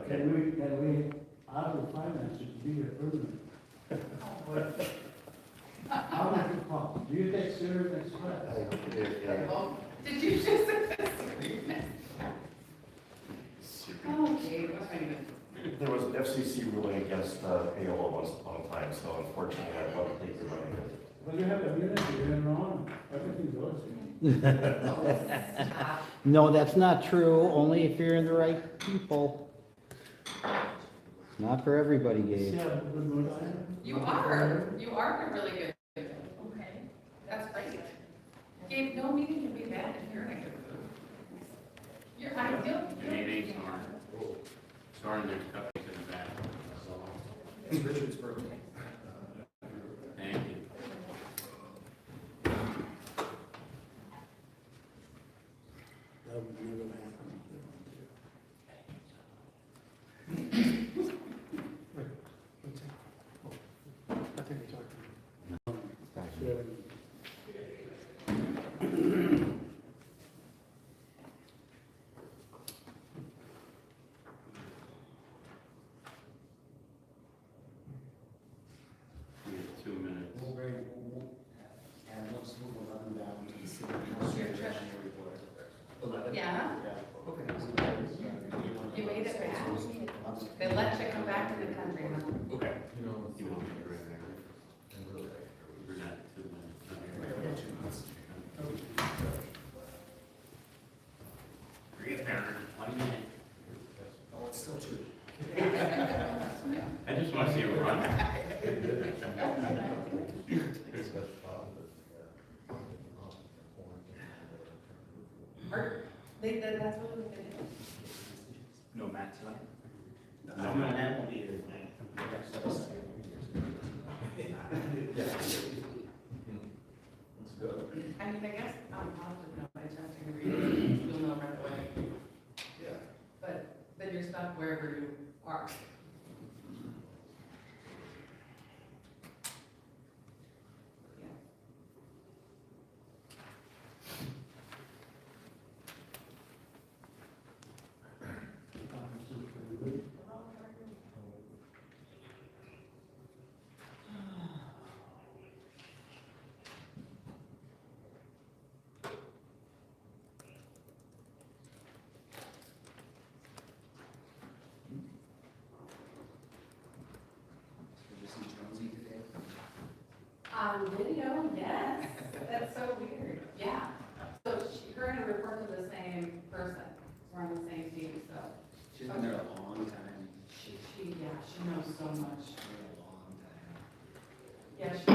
Can we, out of finance, it be a permanent? How much it cost? Do you take serious express? Did you just say that? Oh, Dave, what's my name? There was an FCC ruling against payola once upon a time, so unfortunately I won't take the money. Well, you have a minute, you're in wrong, everything goes. No, that's not true, only if you're in the right people. Not for everybody, Gabe. You are really good. Okay. That's great. Gabe, no meeting can be bad if you're in a good mood. You're ideal. Anything, Sorry, there's cupcakes in the back. It's Richard's birthday. Thank you. That would never happen. I think we talked. We have 2 minutes. And let's move 11 down to the city council engineer report. 11? Yeah. Okay. You made it back. They let you come back to the country, huh? Okay. You want me to right there? We're not 2 minutes. Great, Aaron. 1 minute. Oh, it's still 2. I just want to see it run. That's what we're gonna do. No Matt tonight? No, Matt won't be here tonight. That's good. I mean, I guess I'm positive, no, by the time you read it, you'll know right away. Yeah. But then you're stuck wherever you are. Yeah. On video, yes. That's so weird. Yeah. So her and I report to the same person. We're on the same team, so. She's been there a long time. She knows so much. A long time. Yeah, she's.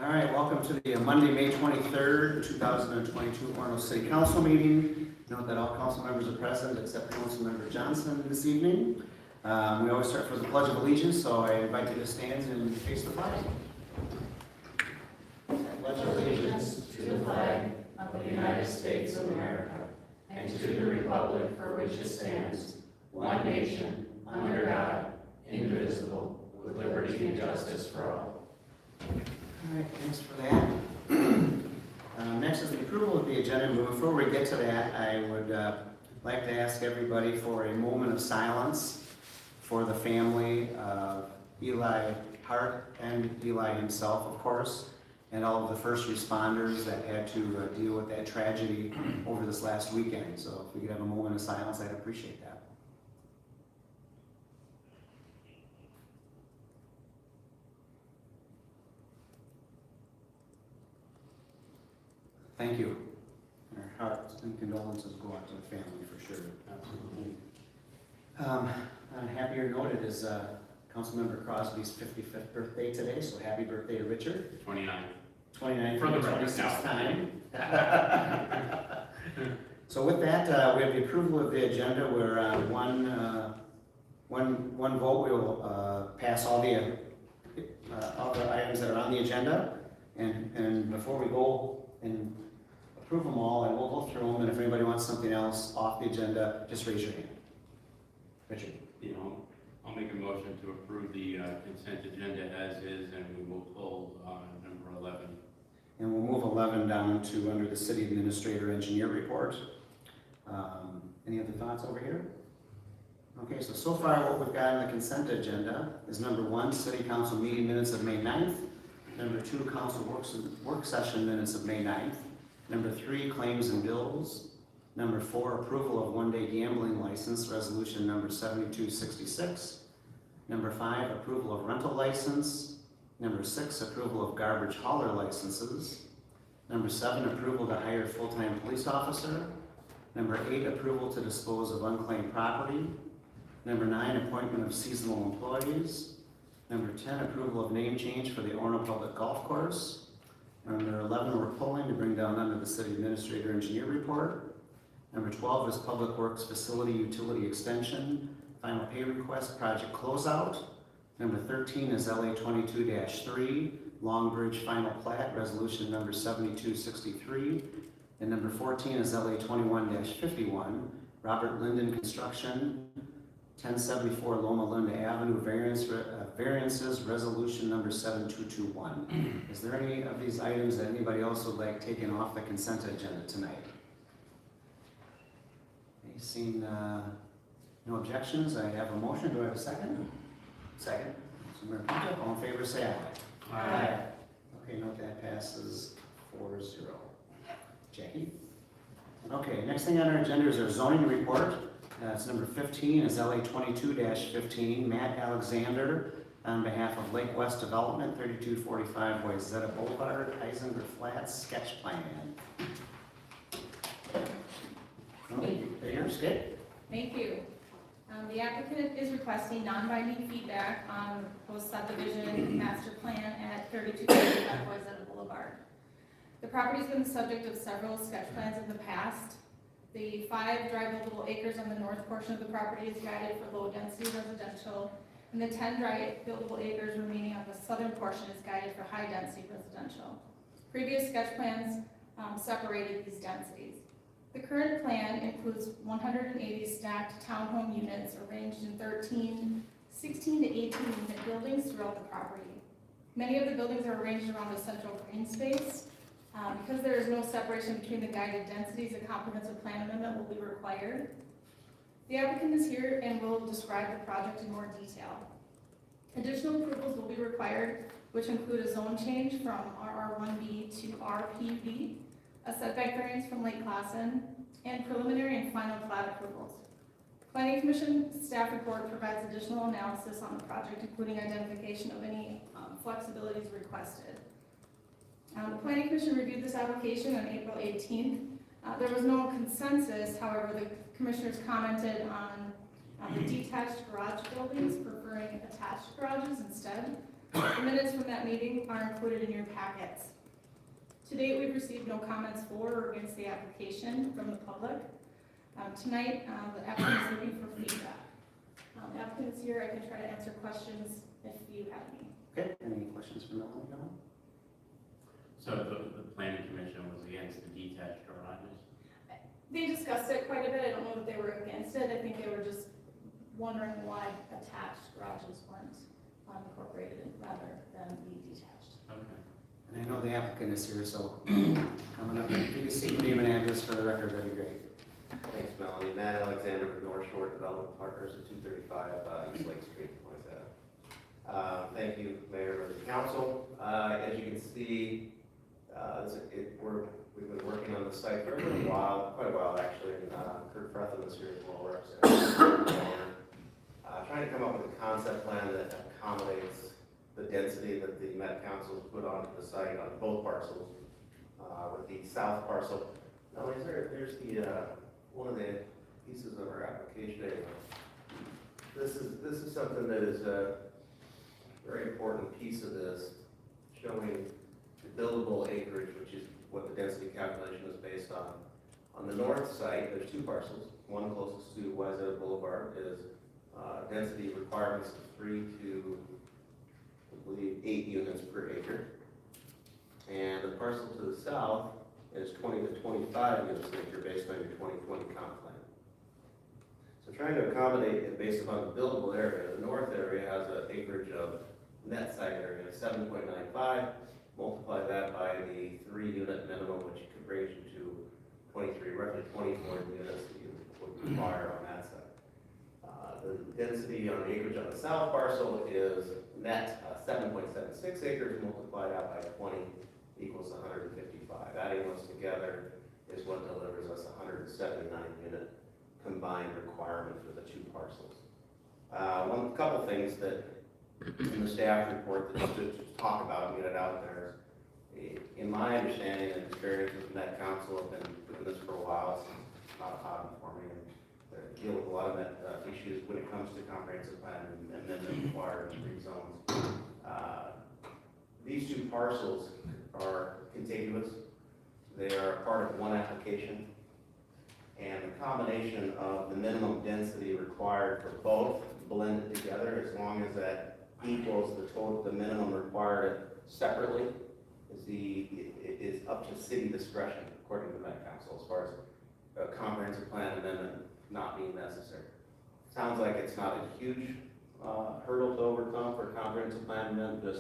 All right, welcome to the Monday, May 23rd, 2022 Orono City Council meeting. Note that all council members are present except Councilmember Johnson this evening. We always start with the Pledge of Allegiance, so I invite you to stand and face the flag. Pledge allegiance to the flag of the United States of America and to the republic for which it stands, one nation, under God, indivisible, with liberty and justice for all. All right, thanks for that. Next is the approval of the agenda. Before we get to that, I would like to ask everybody for a moment of silence for the family of Eli Hart and Eli himself, of course, and all of the first responders that had to deal with that tragedy over this last weekend. So if we could have a moment of silence, I'd appreciate that. Thank you. Our hearts and condolences go out to the family for sure. Absolutely. On a happier note, it is Councilmember Crosby's 55th birthday today, so happy birthday to Richard. 29. 29th For the for record 26th now. time. So with that, we have the approval of the agenda. We're on one vote. We will pass all the items that are on the agenda. And before we go and approve them all, and we'll go through them, and if anybody wants something else off the agenda, just raise your hand. Richard. I'll make a motion to approve the consent agenda as is, and we will pull number 11. And we'll move 11 down to under the city administrator engineer report. Any other thoughts over here? Okay, so far what we've got on the consent agenda is number 1, city council meeting minutes of May 9th. Number 2, council work session minutes of May 9th. Number 3, claims and bills. Number 4, approval of one-day gambling license, resolution number 7266. Number 5, approval of rental license. Number 6, approval of garbage hauler licenses. Number 7, approval to hire full-time police officer. Number 8, approval to dispose of unclaimed property. Number 9, appointment of seasonal employees. Number 10, approval of name change for the Orono Public Golf Course. Number 11, we're pulling to bring down under the city administrator engineer report. Number 12 is Public Works Facility Utility Extension, final pay request, project closeout. Number 13 is LA 22-3, Long Bridge final plat, resolution number 7263. And number 14 is LA 21-51, Robert Linden Construction, 1074 Loma Linda Avenue, variances, resolution number 7221. Is there any of these items that anybody else would like taken off the consent agenda tonight? Seeing no objections, I have a motion. Do I have a second? Second. Councilmember Pinto, all in favor say aye. Aye. Okay, note that passes 4-0. Jackie? Okay, next thing on our agenda is our zoning report. It's number 15 is LA 22-15, Matt Alexander on behalf of Lake West Development, 3245 Wayzata Boulevard, Eisinger Flats, sketch plan. There's good. Thank you. The applicant is requesting non-binding feedback on the proposed subdivision master plan at 3245 Wayzata Boulevard. The property's been the subject of several sketch plans in the past. The 5 dry buildable acres on the north portion of the property is guided for low-density residential, and the 10 dry buildable acres remaining on the southern portion is guided for high-density residential. Previous sketch plans separated these densities. The current plan includes 180 stacked townhome units arranged in 16 to 18 unit buildings throughout the property. Many of the buildings are arranged around a central green space. Because there is no separation between the guided densities, a comprehensive plan amendment will be required. The applicant is here and will describe the project in more detail. Additional approvals will be required, which include a zone change from RR1B to RPB, a setback variance from Lake Classen, and preliminary and final plat approvals. Planning Commission staff report provides additional analysis on the project, including identification of any flexibilities requested. The Planning Commission reviewed this application on April 18th. There was no consensus, however, the commissioners commented on the detached garage buildings, preferring attached garages instead. The minutes from that meeting are included in your packets. To date, we've received no comments for or against the application from the public. Tonight, the applicant is looking for feedback. The applicant is here. I can try to answer questions if you have any. Okay, any questions from Melanie? So the planning commission was against the detached garages? They discussed it quite a bit. I don't know if they were against it. I think they were just wondering why attached garages weren't incorporated rather than be detached. Okay. And I know the applicant is here, so coming up, if you can state your name and address for the record, that'd be great. Thanks, Melanie. Matt Alexander with North Shore Development Partners at 235 East Lake Street, Wayzata. Thank you, Mayor and the Council. As you can see, we've been working on the site for quite a while actually, and Kurt Fretham is here as well, representing trying to come up with a concept plan that accommodates the density that the Met Council has put onto the site on both parcels. With the south parcel, now there's the one of the pieces of our application. This is something that is a very important piece of this, showing the buildable acreage, which is what the density calculation is based on. On the north site, there's 2 parcels. One closest to Wayzata Boulevard is density requirements of 3 to, I believe, 8 units per acre. And the parcel to the south is 20 to 25 units per acre based on your 2020 comp plan. So trying to accommodate it based upon the buildable area, the north area has an acreage of net site area of 7.95. Multiply that by the 3-unit minimum, which could range you to 23, roughly 24 units that you would require on that side. The density on the acreage on the south parcel is net 7.76 acres multiplied out by 20 equals 155. Adding those together is what delivers us 179 unit combined requirement for the two parcels. One couple things that in the staff report that to talk about and get it out there. In my understanding and experience with Met Council, I've been doing this for a while, so it's not a hobby for me, and deal with a lot of issues when it comes to comprehensive plan and then required rezones. These two parcels are contiguous. They are part of one application, and the combination of the minimum density required for both blended together, as long as that equals the minimum required separately, is up to city discretion according to the Met Council as far as a comprehensive plan amendment not being necessary. Sounds like it's not a huge hurdle to overcome for a comprehensive plan amendment,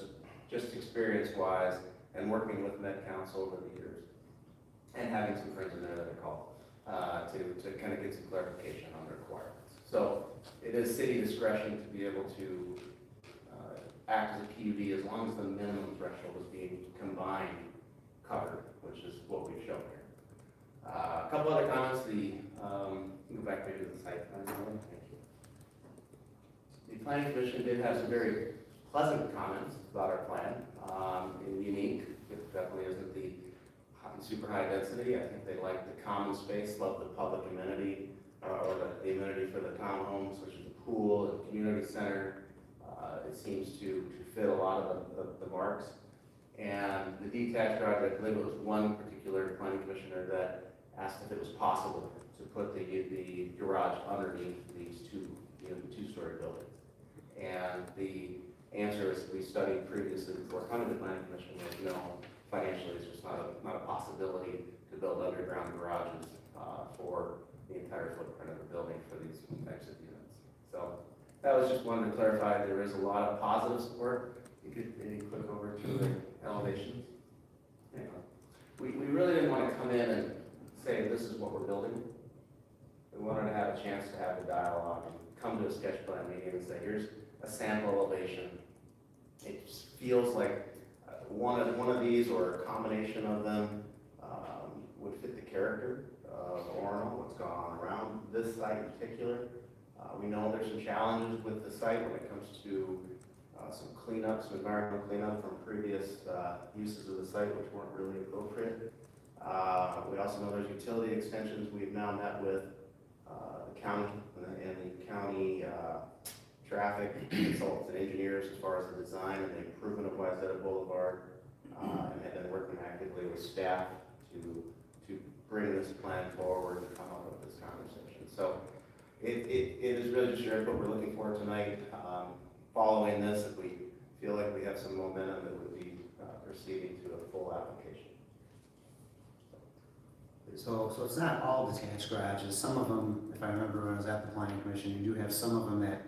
just experience-wise and working with Met Council over the years and having some friends in there that I call to kind of get some clarification on the requirements. So it is city discretion to be able to act as a PUD as long as the minimum threshold is being combined covered, which is what we've shown here. A couple other comments. Go back maybe to the site plan. Thank you. The Planning Commission did have some very pleasant comments about our plan. Unique. It definitely isn't the super high density. I think they like the common space, love the public amenity, or the amenity for the townhomes, which is the pool and community center. It seems to fit a lot of the marks. And the detached garage, I believe it was one particular planning commissioner that asked if it was possible to put the garage underneath these two-story buildings. And the answer is we studied previously before coming to the planning commission was no, financially it's just not a possibility to build underground garages for the entire footprint of the building for these types of units. So that was just one to clarify. There is a lot of positive support. You could maybe click over to the elevations. Anyway, we really didn't want to come in and say this is what we're building. We wanted to have a chance to have a dialogue and come to a sketch plan meeting and say, here's a sample elevation. It just feels like one of these or a combination of them would fit the character of Orono, what's gone on around this site in particular. We know there's some challenges with the site when it comes to some cleanup, some environmental cleanup from previous uses of the site which weren't really appropriate. We also know there's utility extensions. We've now met with the county and the county traffic consultants and engineers as far as the design and the improvement of Wayzata Boulevard, and have been working actively with staff to bring this plan forward and come up with this conversation. So it is really just shared what we're looking for tonight. Following this, if we feel like we have some momentum, that would be proceeding to a full application. So it's not all detached garages. Some of them, if I remember when I was at the planning commission, you do have some of them that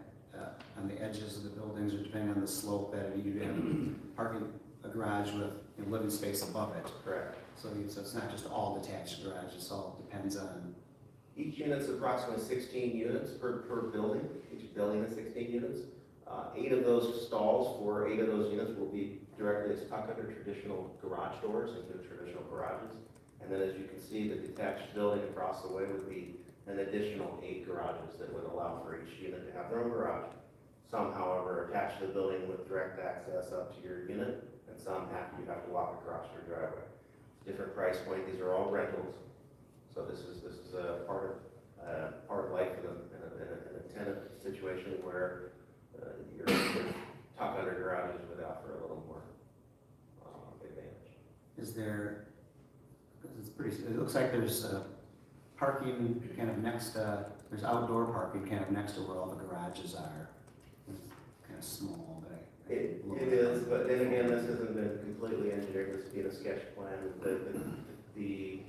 on the edges of the buildings, or depending on the slope, that you do have parking a garage with living space above it. Correct. So it's not just all detached garages. It all depends on. Each unit's approximately 16 units per building. Each building is 16 units. 8 of those stalls for 8 of those units will be directly stuck under traditional garage doors into traditional garages. And then as you can see, the detached building across the way would be an additional 8 garages that would allow for each unit to have their own garage. Some, however, attached to the building with direct access up to your unit, and some you have to walk across your driveway. Different price point. These are all rentals. So this is a part of life in a tenant situation where your tuck under garages would offer a little more advantage. Is there? It's pretty. It looks like there's parking kind of next. There's outdoor parking kind of next to where all the garages are. It's kind of small, but it is. But then again, this hasn't been completely engineered. This being a sketch plan. The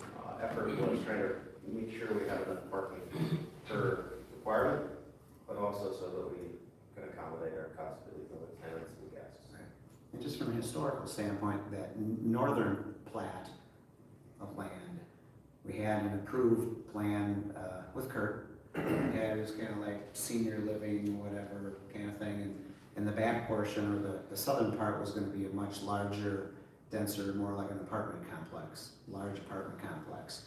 effort was trying to make sure we have enough parking per requirement, but also so that we can accommodate our cost of the tenants and guests. Right. And just from a historical standpoint, that northern plat of land, we had an approved plan with Kurt Yeah, it was kind of like senior living, whatever kind of thing. And the back portion, or the southern part, was gonna be a much larger, denser, more like an apartment complex, large apartment complex.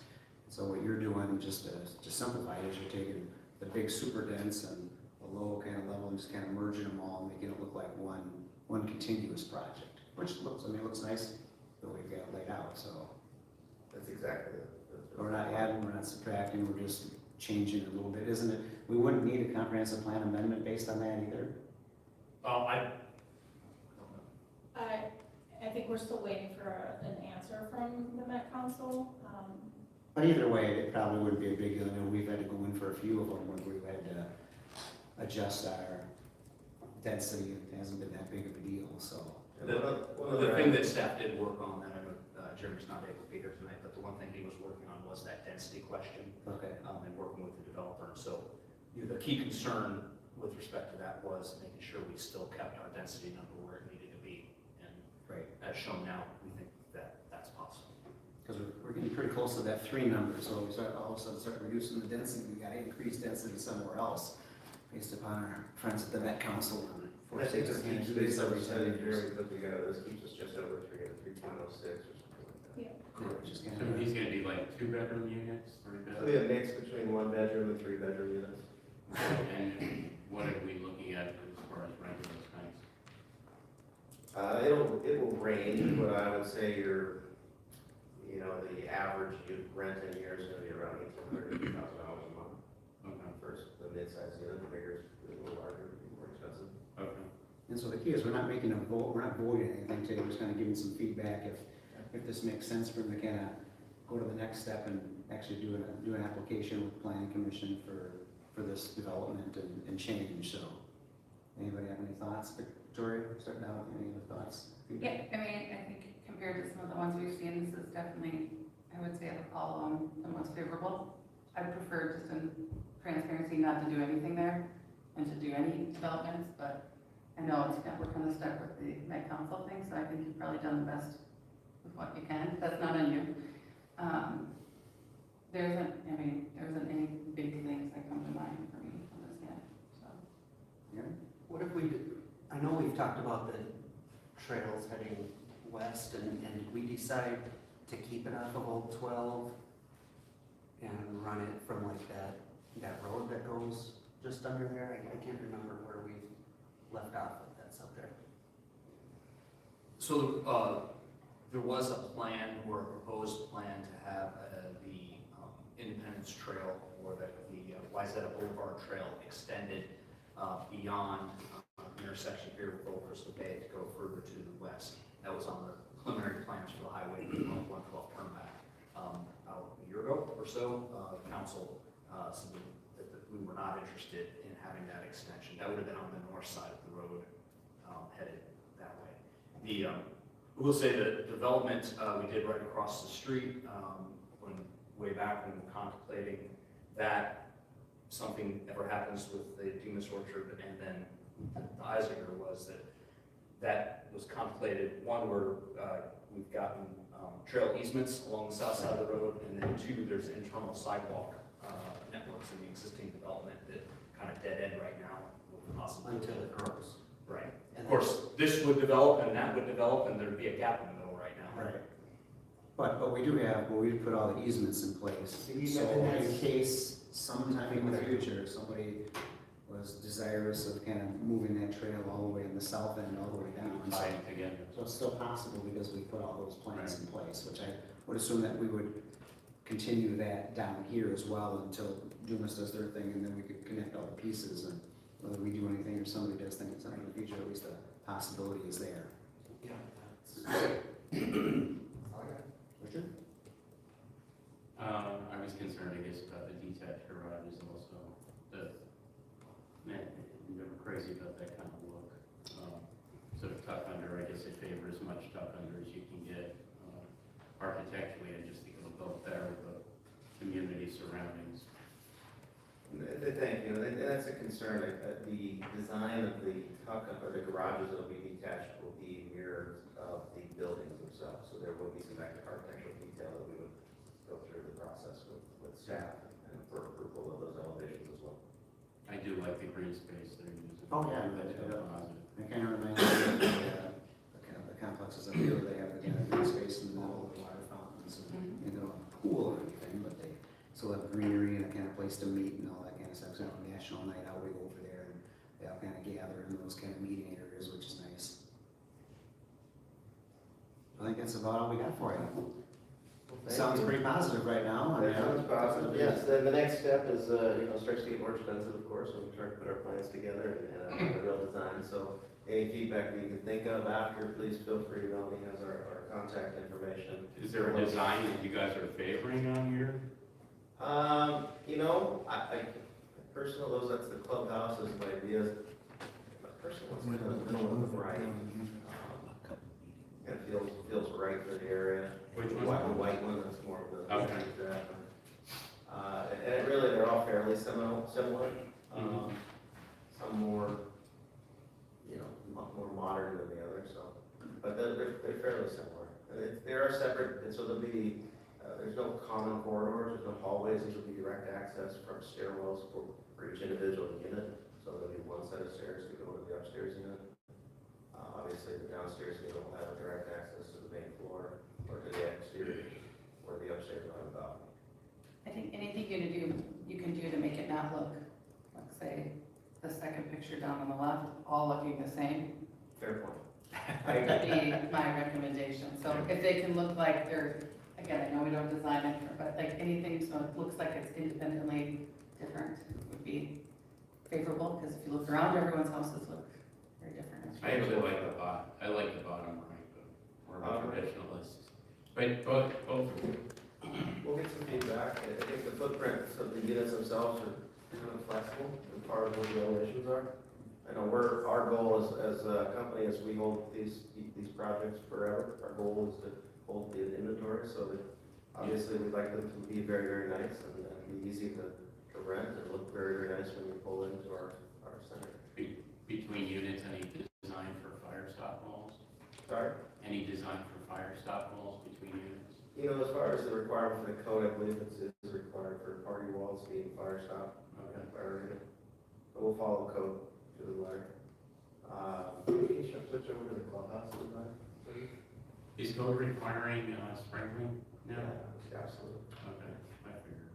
So what you're doing, just to simplify it, is you're taking the big super dense and the low kind of level and just kind of merging them all, and making it look like one continuous project, which looks, I mean, it looks nice the way you've got it laid out, so. That's exactly We're not adding, we're not subtracting, we're just changing a little bit, isn't it? We wouldn't need a comprehensive plan amendment based on that either. I think we're still waiting for an answer from the Met Council. But either way, it probably wouldn't be a big deal. I know we've had to go in for a few of them where we've had to adjust our density. It hasn't been that big of a deal, so. The thing that staff did work on, that I know Jeremy's not able to be here tonight, but the one thing he was working on was that density question. Okay. And working with the developer. And so the key concern with respect to that was making sure we still kept our density number where it needed to be. And Right. as shown now, we think that that's possible. Because we're getting pretty close to that 3 number, so we start, all of a sudden start reducing the density. We gotta increase density somewhere else based upon our friends at the Met Council. I think this keeps, based on the study years. Jeremy put together, this keeps us just over 3.06 or something like that. Correct, just kind So of. he's gonna be like 2-bedroom units, 3 It'll be a mix between 1-bedroom and 3-bedroom units. And what are we looking at as far as renting those kinds? It will range, but I would say the average you rent in here is gonna be around $1,800 a month. Okay, First, the mid-size unit, the bigger, a little larger, it'd be more expensive. okay. And so the key is we're not making a vote, we're not voting anything today, we're just kind of giving some feedback if this makes sense for them to kind of go to the next step and actually do an application with planning commission for this development and change, so. Anybody have any thoughts? Victoria, starting out, any other thoughts? Yeah, I mean, I think compared to some of the ones we've seen, this is definitely, I would say, of all the most favorable. I prefer just in transparency not to do anything there and to do any developments, but I know we're kind of stuck with the Met Council thing, so I think you've probably done the best with what you can. That's not on you. There isn't any big things that come to mind for me on this yet, so. Yeah. What if we, I know we've talked about the trails heading west, and did we decide to keep it off of Old 12 and run it from like that road that goes just under there? I can't remember where we left off with that subject. So there was a plan or a proposed plan to have the Independence Trail or the Wayzata Boulevard Trail extended beyond the intersection here with Old Crystal Bay to go further to the west. That was on the preliminary plans for the Highway 112 turnback. About a year ago or so, the council said that we were not interested in having that extension. That would have been on the north side of the road, headed that way. I will say the development we did right across the street, way back when we were contemplating that something ever happens with the Demas Orchard and then the Eisinger, was that was contemplated, one, where we've gotten trail easements along the south side of the road, and then 2, there's internal sidewalk networks in the existing development that kind of dead end right now with possibly Until it grows. Right. And Of course, this would develop and that would develop, and there'd be a gap in the middle right now. Right. But we do have, we put all the easements in place. So in case sometime in the future, somebody was desirous of kind of moving that trail all the way in the south end, all the way down. Tie it together. So it's still possible because we put all those plans in place, which I would assume that we would continue that down here as well until Dumas does their thing, and then we could connect all the pieces, and whether we do anything or somebody does think it's something in the future, at least the possibility is there. Yeah. Richard? I was concerned, I guess, about the detached garages also. I'm never crazy about that kind of look. Sort of tuck under, I guess I favor as much tuck under as you can get architecturally. I just think it'll go better with the community surroundings. Thank you, and that's a concern. The design of the tuck-up or the garages that will be detached will be mirrors of the buildings themselves. So there will be some architectural detail that we would go through the process with staff and for approval of those elevations as like the green space they're using. Oh, yeah, That's but, real positive. I kind of remind me of the kind of the complexes up here, where they have the kind of green space in the middle of the water fountains and, you know, a pool or anything, but they still have greenery and a kind of place to meet and all that kind of stuff. So, national night out, we go over there and they all kind of gather in those kind of meeting areas, which is nice. I think that's about all we got for you. Sounds pretty positive right now. That sounds positive, yes. Then the next step is, starts to get more expensive, of course, when we try to put our plans together and a real design. So any feedback that you can think of after, please feel free to email me, has our contact information. Is there a design that you guys are favoring on here? I personal, that's the clubhouses, my ideas. My personal one's kind of the middle of the right. It feels right for the area. Which The one? white one, that's more of the. Okay. And it really, they're all fairly similar. Some more, more modern than the other, so. But they're fairly similar. They are separate, and so there'll be, there's no common corridors, there's no hallways, these will be direct access from stairwells for each individual unit. So there'll be one set of stairs to go to the upstairs unit. Obviously, the downstairs unit will have a direct access to the main floor or to the exterior, or the upstairs on the balcony. I think anything you can do to make it not look, let's say, the second picture down on the left, all looking the same, Fair point. would be my recommendation. So if they can look like they're, again, I know we don't design it, but like anything so it looks like it's independently different would be favorable, because if you look around, everyone's houses look very different. I actually like the bottom, I like the bottom right, but we're a traditionalist. But both of them. We'll get some feedback. I think the footprints of the units themselves are kind of flexible as far as what the elevations are. I know our goal as a company is we hold these projects forever. Our goal is to hold the inventory, so that obviously we'd like them to be very, very nice and be easy to rent and look very, very nice when you pull into our center. Between units, any design for fire stop walls? Sorry? Any design for fire stop walls between units? As far as the requirement for the code, I believe it's required for party walls being fire stop. Okay. Fire rated. But we'll follow the code to the letter. Can you switch over to the clubhouse design, please? Is code requiring sprinkling now? Yeah, absolutely. Okay, I figured.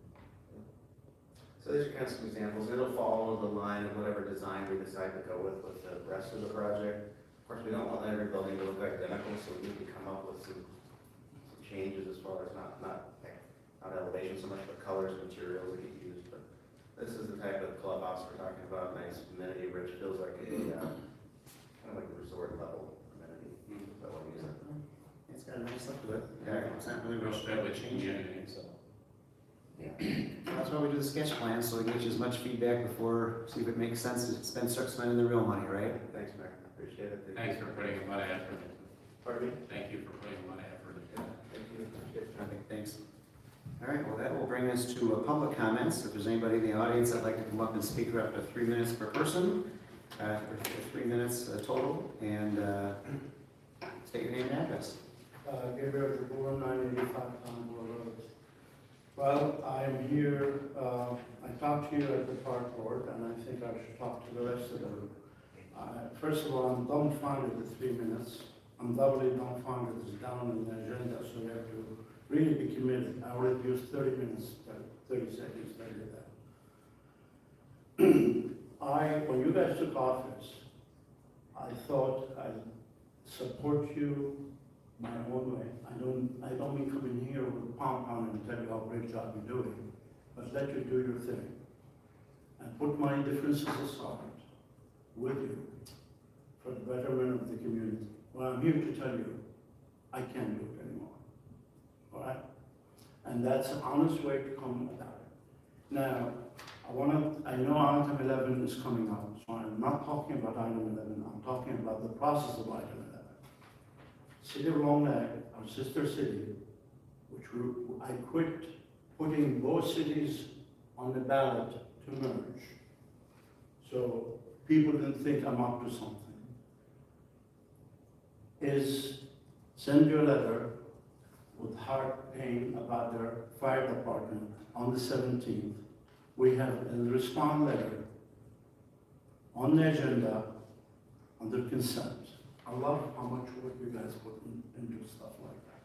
So these are kind of some examples. It'll follow the line of whatever design we decide to go with the rest of the project. Of course, we don't want every building to look identical, so we need to come up with some changes as far as not elevation so much, but colors, materials that get used. But this is the type of clubhouse we're talking about, nice amenity rich, feels like a kind of like a resort level amenity. That one use it. It's got a nice look to it. Yeah, it's not really Real much village change. community, so. That's why we do the sketch plan, so we get you as much feedback before, see if it makes sense to start spending the real money, right? Thanks, Mayor. Appreciate it. Thanks for putting a lot of effort into it. Pardon me? Thank you for putting a lot of effort into it. Thank you. Appreciate it. Okay, thanks. All right, well, that will bring us to public comments. If there's anybody in the audience that'd like to come up and speak for up to 3 minutes per person, for 3 minutes total, and state your name and address. Gabriel Jabbour, 985 Conway Road. Well, I'm here, I talked to you at the park board, and I think I should talk to the rest of the group. First of all, I'm dumbfounded with 3 minutes. I'm doubly dumbfounded it's down in the agenda, so we have to really be committed. I would have used 30 minutes, 30 seconds, to do that. When you guys took office, I thought I'd support you my own way. I don't mean coming here with a pom-pom and tell you how great job you're doing, but let you do your thing. And put my differences aside with you for the betterment of the community. Well, I'm here to tell you, I can't do it anymore. All right? And that's an honest way to come about it. Now, I know item 11 is coming up, so I'm not talking about item 11, I'm talking about the process of item 11. City of Long Lake, our sister city, I quit putting both cities on the ballot to merge. So people didn't think I'm up to something. Send you a letter with heart pain about their fire department on the 17th. We have a respond letter on the agenda under consent. I love how much work you guys put into stuff like that.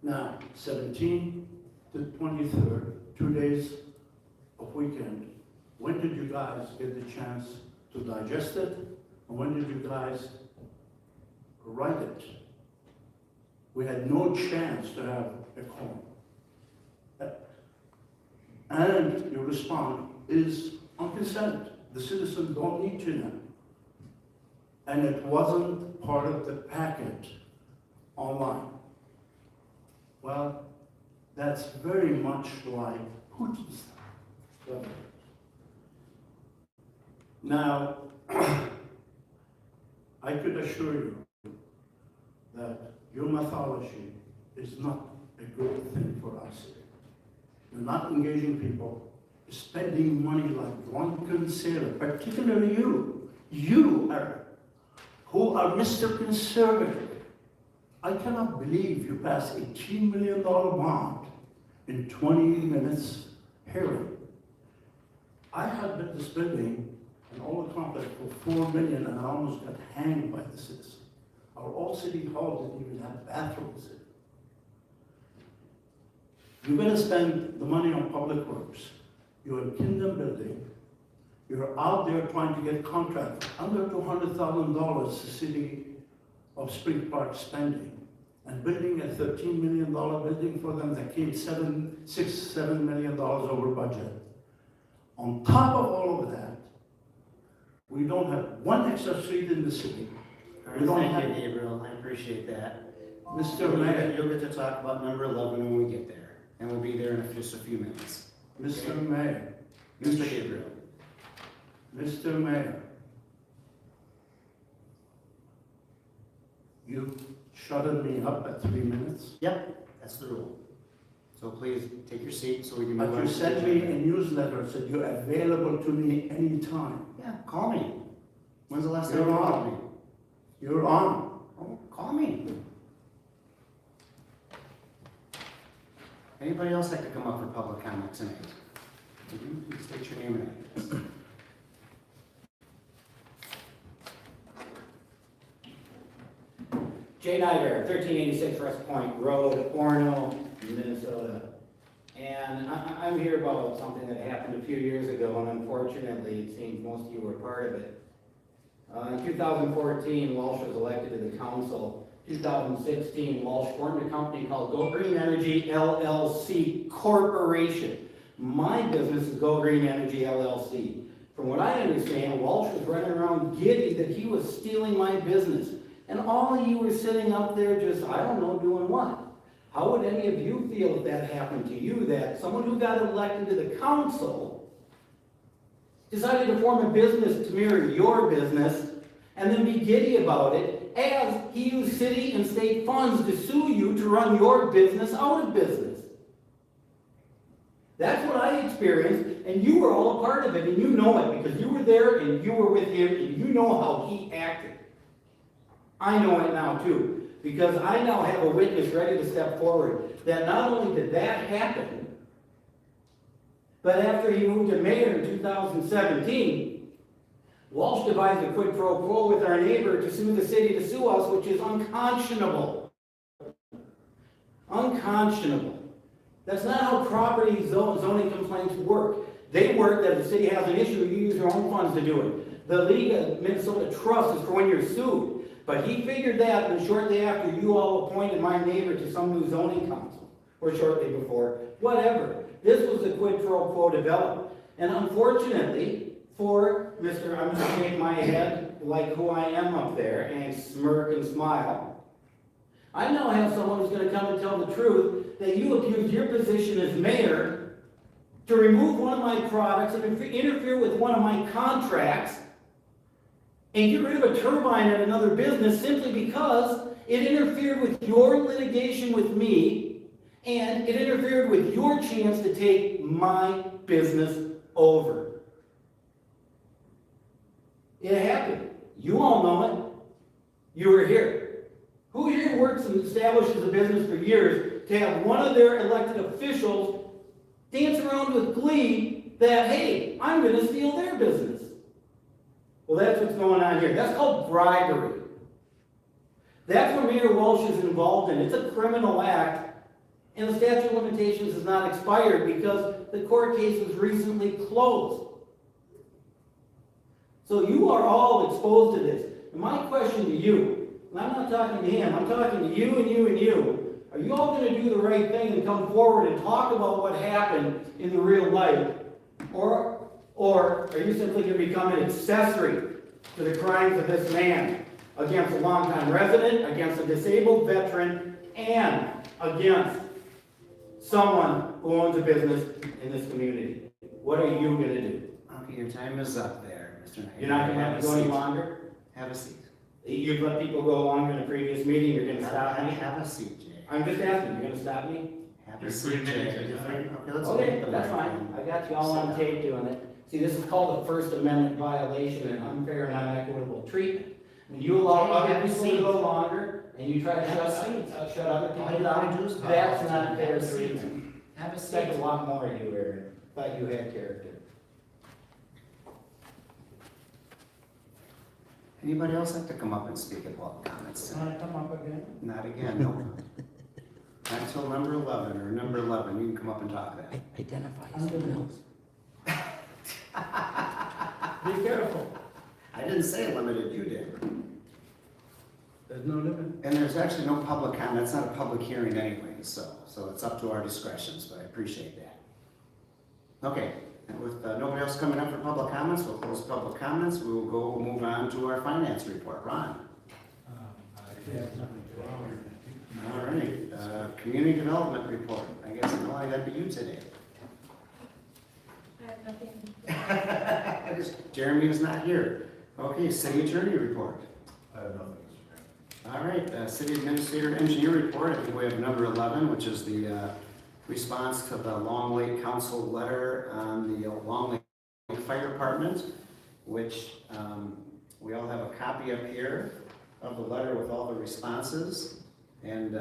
Now, 17th to 23rd, 2 days of weekend. When did you guys get the chance to digest it? And when did you guys write it? We had no chance to have a quorum. And your response is on consent. The citizens don't need to know. And it wasn't part of the packet online. Well, that's very much like Putin's government. Now, I could assure you that your mythology is not a good thing for us. You're not engaging people, spending money like drunken sailor, particularly you. You are, who are Mr. Conservative. I cannot believe you passed $18 million bond in 20 minutes hearing. I had built this building and all the complex for $4 million and I almost got hanged by the citizen. Our old city hall didn't even have bathrooms in it. You're going to spend the money on public works. You're in Kingdom building. You're out there trying to get contracts under $200,000 the city of Spring Park spending, and building a $13 million building for them that came $7 million over budget. On top of all of that, we don't have one extra street in the city. We don't Thank have, you, Gabriel, I appreciate that. Mr. Mayor, You'll get to talk about number 11 when we get there, and we'll be there in just a few minutes. Mr. Mayor, Mr. Gabriel. Mr. Mayor, you shutted me up at 3 minutes, Yep, that's the rule. So please take your seat so we can move but on. you to sent the me agenda. a newsletter, said you're available to me anytime. Yeah, call me. When's the last time You're you on. called me? You're on. Oh, call me. Anybody else like to come up for public comment tonight? Would you please state your name and address? Jay Nyder, 1386 West Point Road, Orono, Minnesota. And I'm here about something that happened a few years ago, and unfortunately, it seems most of you were part of it. In 2014, Walsh was elected to the council. 2016, Walsh formed a company called Go Green Energy LLC Corporation. My business is Go Green Energy LLC. From what I understand, Walsh was running around giddy that he was stealing my business. And all of you were sitting up there just, I don't know, doing what? How would any of you feel if that happened to you, that someone who got elected to the council decided to form a business to mirror your business and then be giddy about it as he used city and state funds to sue you to run your business out of business? That's what I experienced, and you were all a part of it, and you know it because you were there and you were with him and you know how he acted. I know it now too, because I now have a witness ready to step forward that not only did that happen, but after he moved to mayor in 2017, Walsh devised a quid pro quo with our neighbor to sue the city to sue us, which is unconscionable. Unconscionable. That's not how property zoning complaints work. They work that if the city has an issue, you use your own funds to do it. The League of Minnesota Trust is for when you're sued. But he figured that, and shortly after, you all appointed my neighbor to some new zoning council, or shortly before, whatever. This was the quid pro quo developed. And unfortunately, for Mr. I'm going to shake my head like who I am up there and smirk and smile. I now have someone who's going to come and tell the truth that you abused your position as mayor to remove one of my products and interfere with one of my contracts and get rid of a turbine at another business simply because it interfered with your litigation with me and it interfered with your chance to take my business over. It happened. You all know it. You were here. Who here works and establishes a business for years to have one of their elected officials dance around with glee that, hey, I'm going to steal their business? Well, that's what's going on here. That's called bribery. That's what Mayor Walsh is involved in. It's a criminal act, and the statute of limitations is not expired because the court case was recently closed. So you are all exposed to this. And my question to you, and I'm not talking to him, I'm talking to you and you and you, are you all going to do the right thing and come forward and talk about what happened in the real life? Or are you simply going to become an accessory to the crimes of this man against a longtime resident, against a disabled veteran, and against someone who owns a business in this community? What are you going to do? Okay, your time is up there, Mr. Knight. You're not going to have to go any longer? Have a seat. You've let people go longer in the previous meeting, you're going to stop me? Have a seat, Jay. I'm just asking, you're going to stop me? Have You're a 3 seat, Jay. minutes, you're fine. Okay, let's Okay, make the that's microphone. fine. I got you all on tape doing it. See, this is called a First Amendment violation and unfair and unequitable treatment. When you allow Jay, other have a people to seat. go longer and you try to Have a shut other All people you gotta do is down, talk. that's not Have fair a seat. treatment. Have a Expect a seat. lot more of you, Aaron. Thought you had character. Anybody else like to come up and speak at public comments? Want to come up again? Not again, no. Not until number 11, or number 11, you can come up and talk then. Identify someone Be careful. I didn't say limited, you did. There's no limit. And there's actually no public comment, it's not a public hearing anyway, so it's up to our discretions, but I appreciate that. Okay, and with nobody else coming up for public comments, we'll close public comments, we'll move on to our finance report. Ron? All right, community development report. I guess, Melanie, that'd be you today. I have nothing. Jeremy is not here. Okay, city attorney report. I have nothing, Mr. Mayor. All right, city administrator engineer report. I think we have number 11, which is the response to the Long Lake Council letter on the Long Lake Fire Department, which we all have a copy up here of the letter with all the responses. And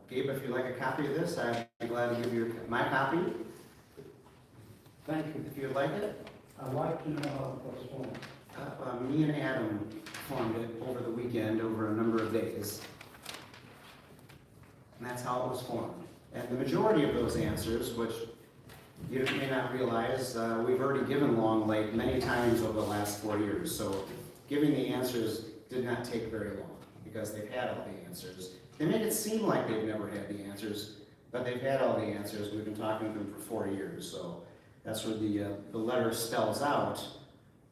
Gabe, if you'd like a copy of this, I'd be glad to give you my copy. Thank you. If you'd like it. I'd like to know how it was formed. Me and Adam formed it over the weekend, over a number of days. And that's how it was formed. And the majority of those answers, which you may not realize, we've already given Long Lake many times over the last 4 years. So giving the answers did not take very long because they've had all the answers. They make it seem like they've never had the answers, but they've had all the answers. We've been talking to them for 4 years. So that's where the letter spells out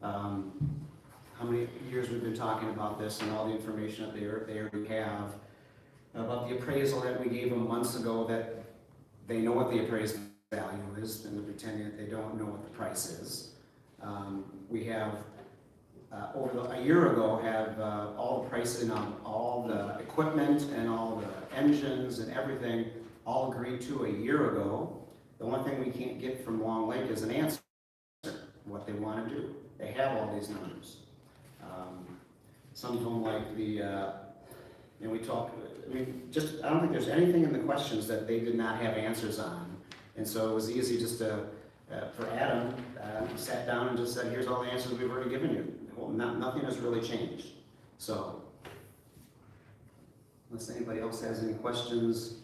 how many years we've been talking about this and all the information that they already have about the appraisal that we gave them months ago, that they know what the appraised value is and they're pretending that they don't know what the price is. We have, over a year ago, have all the pricing on all the equipment and all the engines and everything all agreed to a year ago. The one thing we can't get from Long Lake is an answer, what they want to do. They have all these numbers. Some of them, like we talk, I don't think there's anything in the questions that they did not have answers on. And so it was easy just to, for Adam, sat down and just said, here's all the answers we've already given you. Well, nothing has really changed. So, unless anybody else has any questions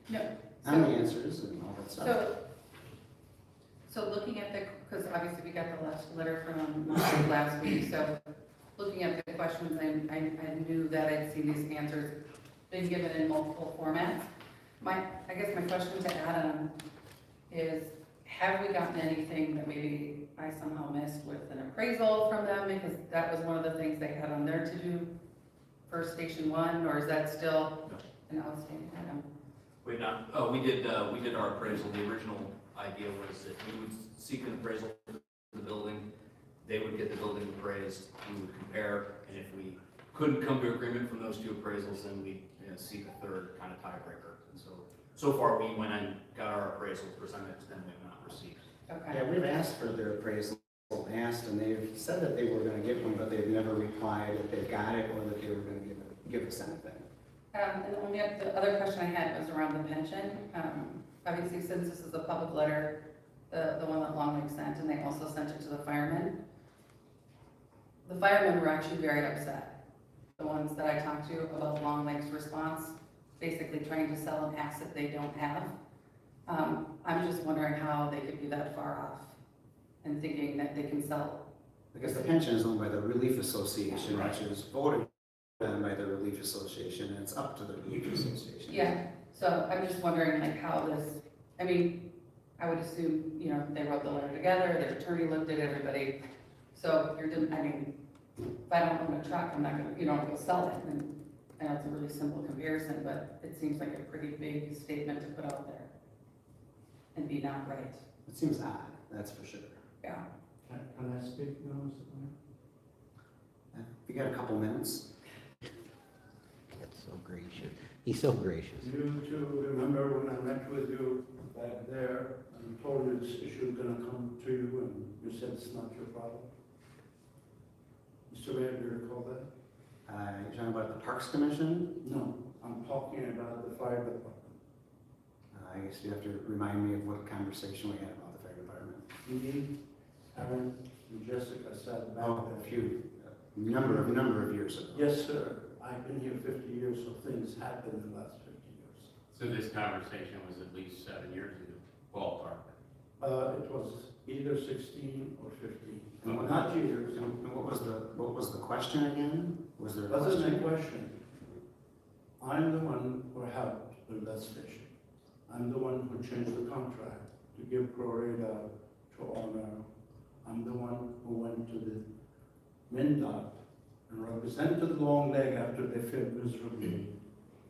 No. on the answers and all that stuff. So looking at because obviously we got the last letter from last week, so looking at the questions, I knew that I'd seen these answers been given in multiple formats. I guess my question to Adam is, have we gotten anything that maybe I somehow missed with an appraisal from them? Because that was one of the things they had on their to-do for Station 1, or is that still an outstanding item? Wait, not, we did our appraisal. The original idea was that we would seek an appraisal for the building. They would get the building appraised, we would compare, and if we couldn't come to agreement from those two appraisals, then we seek a third kind of tiebreaker. And so far we went and got our appraisal presented to them, we have not received. Okay. Yeah, we've asked for their appraisal, and they've said that they were going to get one, but they've never replied if they got it or that they were going to give us anything. And the other question I had was around the pension. Obviously, since this is a public letter, the one that Long Lake sent, and they also sent it to the firemen. the firemen were actually very upset. The ones that I talked to about Long Lake's response, basically trying to sell an asset they don't have. I'm just wondering how they could be that far off and thinking that they can sell. Because the pension is owned by the Relief Association, which is voted on by the Relief Association, and it's up to the Relief Association. Yeah, so I'm just wondering like how this, I mean, I would assume, you know, they wrote the letter together, their attorney looked at everybody. So you're, I mean, if I don't own a truck, I'm not gonna, you know, go sell it. And I know it's a really simple comparison, but it seems like a pretty big statement to put out there and be not right. It seems odd, that's for sure. Yeah. Can I speak now, Mr. Mayor? We got a couple minutes. That's so gracious. He's so gracious. You two remember when I met with you back there and told you this issue is gonna come to you and you said it's not your problem? Mr. Mayor, do you recall that? You're talking about the Parks Commission? No, I'm talking about the fire department. I guess you have to remind me of what conversation we had about the fire department. Me, Aaron, and Jessica sat back Oh, there. a number of years ago. Yes, sir. I've been here 50 years, so things happened in the last 50 years. So this conversation was at least 7 years ago, ballpark. It was either 16 or 15, And what- not years. And what was the question again? Was there a That's question? my question. I'm the one who helped with that station. I'm the one who changed the contract to give prorata to Orono. I'm the one who went to the MnDOT and represented Long Lake after they failed miserably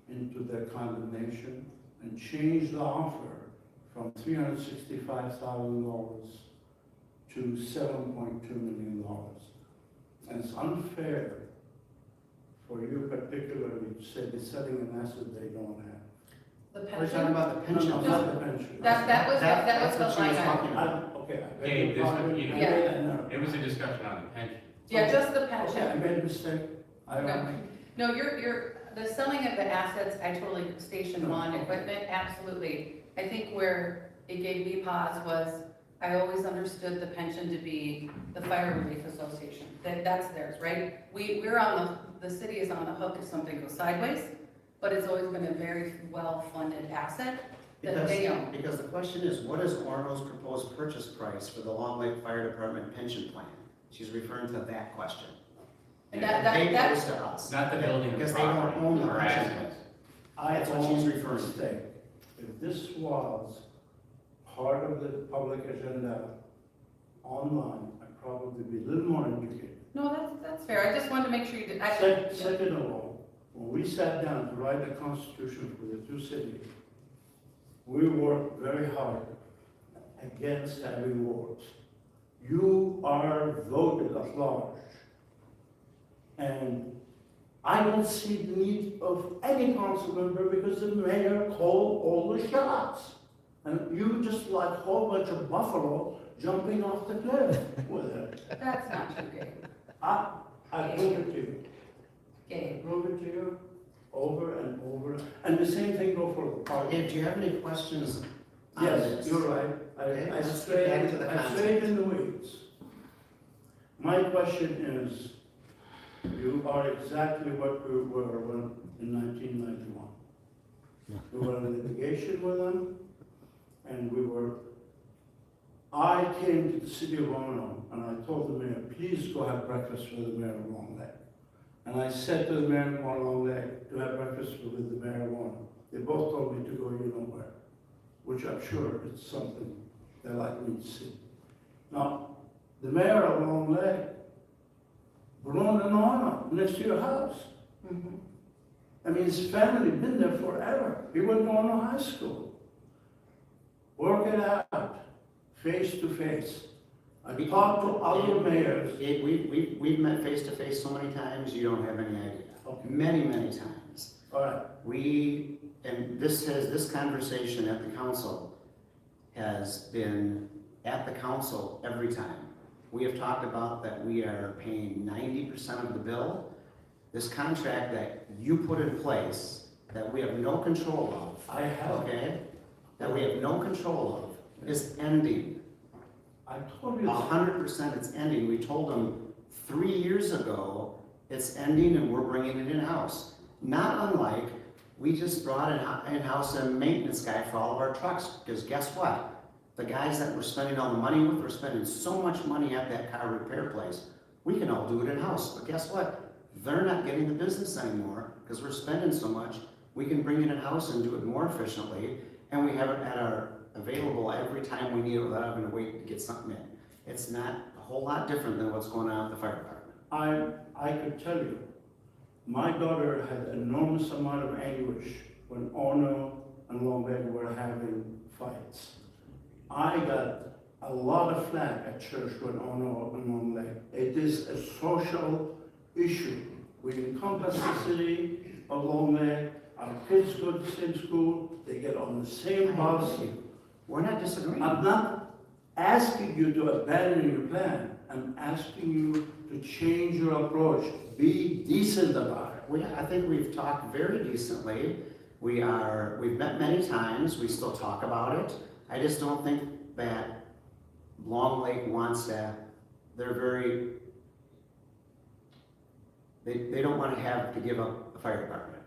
into their condemnation and changed the offer from $365,000 to $7.2 million. And it's unfair for you particularly to say they're selling an asset they don't have. The We're talking pension, about the pension. No, not the pension. that was That's the what she line was item. talking about. Okay, I Okay, beg your this- pardon. you know- I made an error. It was a discussion on the pension. Yeah, just the Okay, I pension. made a mistake. I No. don't make. No, the selling of the assets, I totally, Station 1 equipment, absolutely. I think where it gave me pause was, I always understood the pension to be the Fire Relief Association, that's theirs, right? We're on the city is on the hook if something goes sideways, but it's always been a very well-funded asset that they own. Because the question is, what is Orono's proposed purchase price for the Long Lake Fire Department pension plan? She's referring to that question. And They that's, posed to us. Not the building, the Because they don't property, own the or pension assets. I That's what she's own referring to. mistake. If this was part of the public agenda online, I'd probably be a little more educated. no, that's fair, I just wanted to make sure you did. Second of all, when we sat down to write the constitution for the two cities, we worked very hard against having wars. You are voted at large. And I don't see the need of any council member because the mayor called all the shots. And you just like a whole bunch of buffalo jumping off the cliff with it. That's not true, Gabe. I prove it to you. Gabe. Prove it to you over and over. And the same thing go for the party. Dave, do you have any questions on Yes, this? you're right. Okay, I let's get back to strayed, the I content. strayed in the weeds. My question is, you are exactly what we were in 1991. We were in litigation with them, and I came to the city of Orono, and I told the mayor, please go have breakfast with the mayor of Long Lake. And I said to the mayor of Long Lake to have breakfast with the mayor of Orono. They both told me to go you know where, which I'm sure it's something they like me to see. Now, the mayor of Long Lake brought an honor next to your house. Mhm. I mean, his family been there forever. He went to Orono High School. Work it out, face to face. I talked to other mayors. We've met face to face so many times, you don't have any idea. Okay. Many times. All right, And this conversation at the council has been at the council every time. We have talked about that we are paying 90% of the bill. This contract that you put in place, that we have no control of, I have, okay? That we have no control of, is ending. I told you. 100% it's ending. We told them 3 years ago, it's ending and we're bringing it in-house. Not unlike, we just brought in-house a maintenance guy for all of our trucks, because guess what? The guys that we're spending all the money with, we're spending so much money at that car repair place. We can all do it in-house, but guess what? They're not getting the business anymore, because we're spending so much. We can bring it in-house and do it more efficiently, and we have it at our available every time we need it without having to wait to get something in. It's not a whole lot different than what's going on at the fire department. I could tell you, my daughter had enormous amount of anguish when Orono and Longback were having fights. I got a lot of flack at church when Orono and Longback. It is a social issue. We encompass the city of Longback. Our kids go to the same school. They get on the same bus. We're not disagreeing. I'm not asking you to abandon your plan. I'm asking you to change your approach. Be decent about it. I think we've talked very decently. We've met many times. We still talk about it. I just don't think that Long Lake wants to, they don't want to have to give up a fire department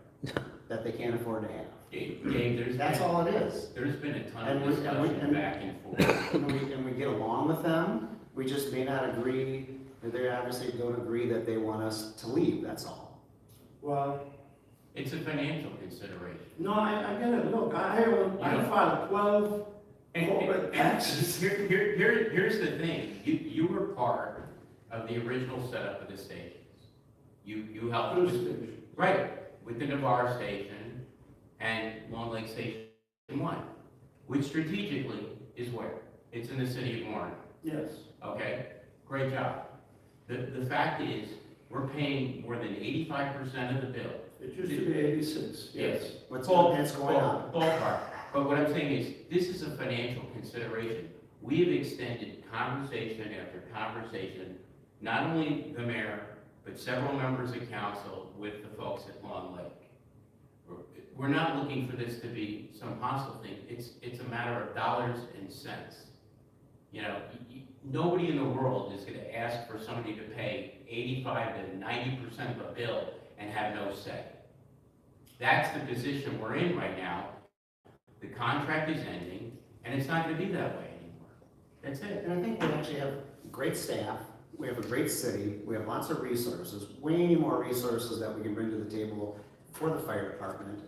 that they can't afford to have. Dave, That's all it is. There's been a ton And of discussion back and forth. And we get along with them. We just may not agree, they obviously don't agree that they want us to leave, that's all. Well, It's a financial consideration. no, I get it. Look, I filed 12 corporate taxes. Here's the thing, you were part of the original setup of the stations. You helped with, right, with the Navarre station and Long Lake Station 1, which strategically is where? It's in the city of Warren, Yes. okay? Great job. The fact is, we're paying more than 85% of the bill. It used to be 86, yes. It's going up. Ballpark. But what I'm saying is, this is a financial consideration. We have extended conversation after conversation, not only the mayor, but several members of council with the folks at Long Lake. We're not looking for this to be some hostile thing. It's a matter of dollars and cents. You know, nobody in the world is gonna ask for somebody to pay 85 to 90% of a bill and have no say. That's the position we're in right now. The contract is ending, and it's not gonna be that way anymore. That's it. And I think we actually have great staff, we have a great city, we have lots of resources, way more resources that we can bring to the table for the fire department,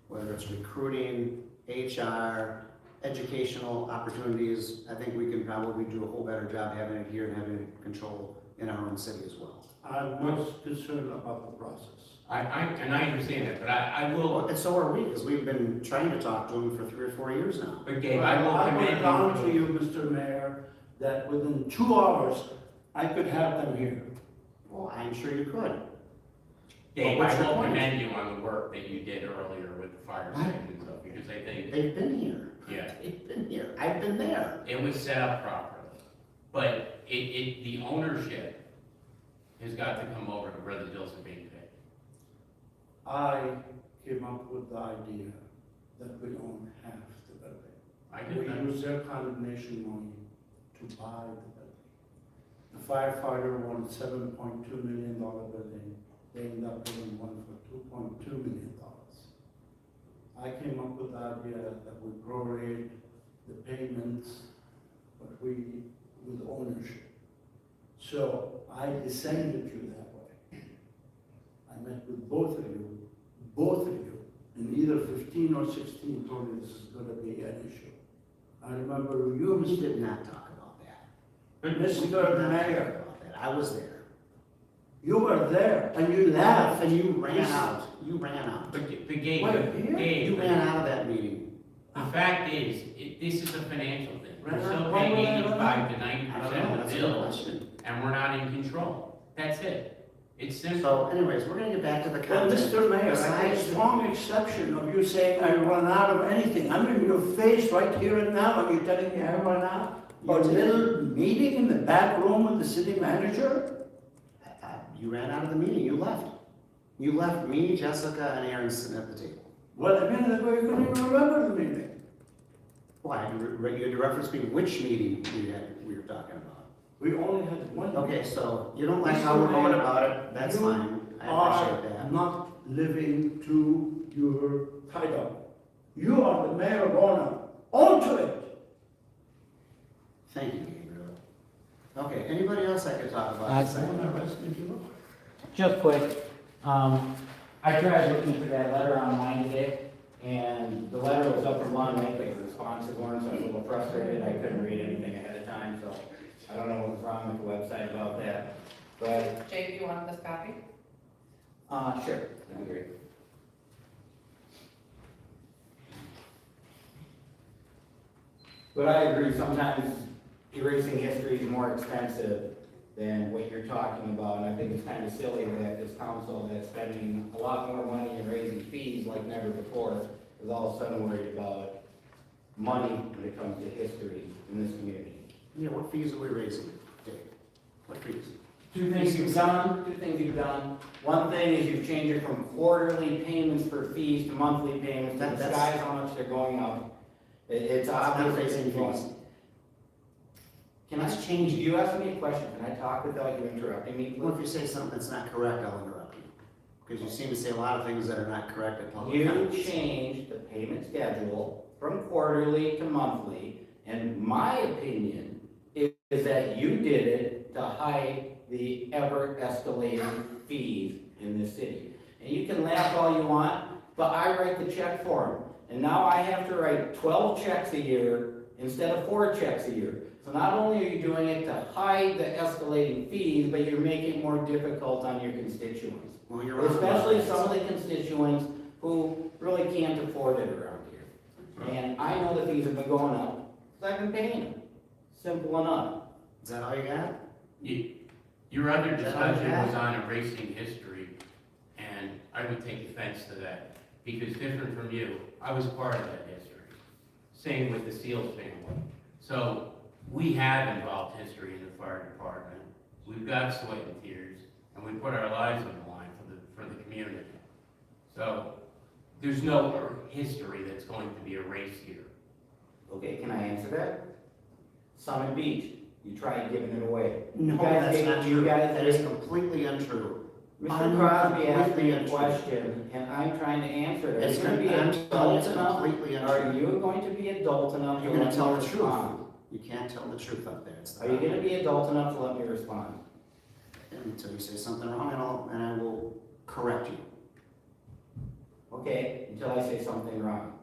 whether it's recruiting, HR, educational opportunities. I think we can probably do a whole better job having it here and having it control in our own city as well. I'm most concerned about the process. I understand that, but I will, And so are we, because we've been trying to talk to them for 3 or 4 years now. but Gabe, I will I commend put down to you. you, Mr. Mayor, that within 2 hours, I could have them here. Well, I'm sure you could. Dave, What's I your will point? commend you on the work that you did earlier with the fire station and stuff, because I think, They've been here. yeah, They've been here. I've been there. it was set up properly. But the ownership has got to come over to where the bills are being paid. I came up with the idea that we own half the building. I We get that. use their condemnation money to buy the building. The firefighter wanted $7.2 million building. They ended up getting one for $2.2 million. I came up with the idea that we prorate the payments, but with ownership. So I descended you that way. I met with both of you, and either 15 or 16 told me this is gonna be an issue. I remember you, We Mr. did not talk about that. Mr. We did not talk Mayor, about that. I was there. you were there, and you laughed, And you ran out. You ran out. But Gabe, Wait, here? Gabe, You ran out of that meeting. the fact is, this is a financial thing. We're Right. still Why paying would I 85 to I don't 90% know. of That's the a good bills, question. and we're not in control. That's it. It's simple. So anyways, we're gonna get back to the Well, content. Mr. Mayor, I take Besides- strong exception of you saying I run out of anything. I'm in your face right here and now, and you're telling me I run out? A little meeting in the back room with the city manager? You ran out of the meeting. You left. You left me, Jessica, and Aaron sitting at the table. Well, a minute ago, you couldn't even remember the meeting. Why? You had to reference me which meeting we were talking about. We only had one. Okay, so you don't like how we're going about it, that's You fine, I are appreciate that. not living to your title. You are the mayor of Orono. On to it. Thank you, Gabriel. Okay, anybody else I could talk about? Uh, this item? Just quick, I tried looking for that letter online today, and the letter was up from Long Lake, but the responses weren't, so I was a little frustrated, I couldn't read anything ahead of time, so I don't know what was wrong with the website about that, but, Jay, do you want this copy? sure, I agree. But I agree, sometimes erasing history is more expensive than what you're talking about, and I think it's kind of silly that this council that's spending a lot more money in raising fees like never before is all of a sudden worried about money when it comes to history in this community. Yeah, what fees are we raising, Dave? What fees? Two things you've done. One thing is you've changed it from quarterly payments for fees to monthly payments, to disguise how much they're going up. It's Not obvious. raising fees. Can I change, you asked me a question, can I talk without you interrupting me, Well, if please? you say something that's not correct, I'll interrupt you. Because you seem to say a lot of things that are not correct at public You comments. changed the payment schedule from quarterly to monthly, and my opinion is that you did it to hide the ever-escalating fees in this city. And you can laugh all you want, but I write the check for them. And now I have to write 12 checks a year instead of 4 checks a year. So not only are you doing it to hide the escalating fees, but you're making it more difficult on your constituents. Well, you're wrong. Especially some of the constituents who really can't afford it around here. And I know the fees have been going up, because I've been paying them. Simple enough. Is that all you got? Your other Is that all you discussion got? was on erasing history, and I would take offense to that, because different from you, I was part of that history. Same with the Seals family. So we have involved history in the fire department. We've got sweat and tears, and we put our lives on the line for the community. So there's no history that's going to be erased here. Okay, can I answer that? Summit Beach, you tried giving it away. No, You guys that's gave- not you true. guys That is gave- completely untrue. Mr. Crosby asked me a Untrue. question, and I'm trying to answer it. Are It's you gonna be I'm telling you, adult it's enough? completely Are untrue. you going to be adult enough to You're gonna let tell me the truth. respond? You can't tell the truth up there. It's the Are you problem. gonna be adult enough to let me respond? Until you say something wrong, and I will correct you. Okay, until I say something wrong.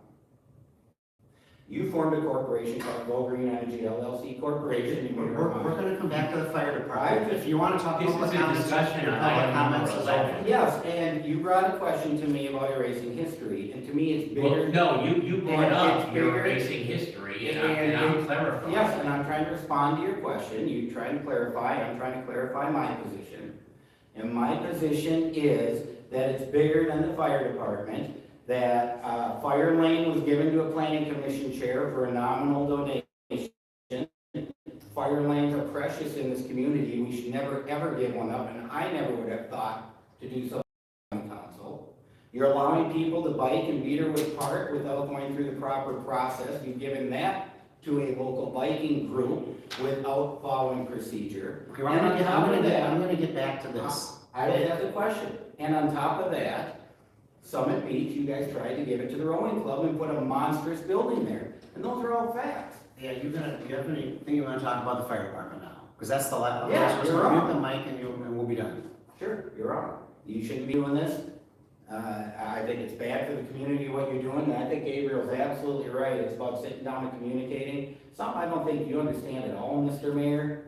You formed a corporation called Go Green Energy LLC Corporation. in We're your we're gonna come back to the fire department. I- If you wanna talk This public is a comments, discussion your on public item number comments is 11. over. Yes, and you brought a question to me about erasing history, and to me it's Well, bigger. no, you brought And up it's your bigger. erasing history, and And I'm clarifying. Yes, and I'm trying to respond to your question, you trying to clarify, I'm trying to clarify my position. And my position is that it's bigger than the fire department, that, fire lane was given to a planning commission chair for a nominal donation. Fire lanes are precious in this community, we should never, ever give one up, and I never would have thought to do so on council. You're allowing people to bike in Beaterwood Park without going through the proper process, you've given that to a local biking group without following procedure. Okay, well, And I'm on top of that, gonna get back to this. I would have the question, and on top of that, Summit Beach, you guys tried to give it to the rowing club and put a monstrous building there, and those are all facts. Yeah, you have anything you wanna talk about the fire department now? Because that's the last, Yeah, we're you're gonna on. mute the mic and we'll be done. Sure, you're on. You shouldn't be doing this. I think it's bad for the community what you're doing, and I think Gabriel's absolutely right. It's about sitting down and communicating. Something I don't think you understand at all, Mr. Mayor,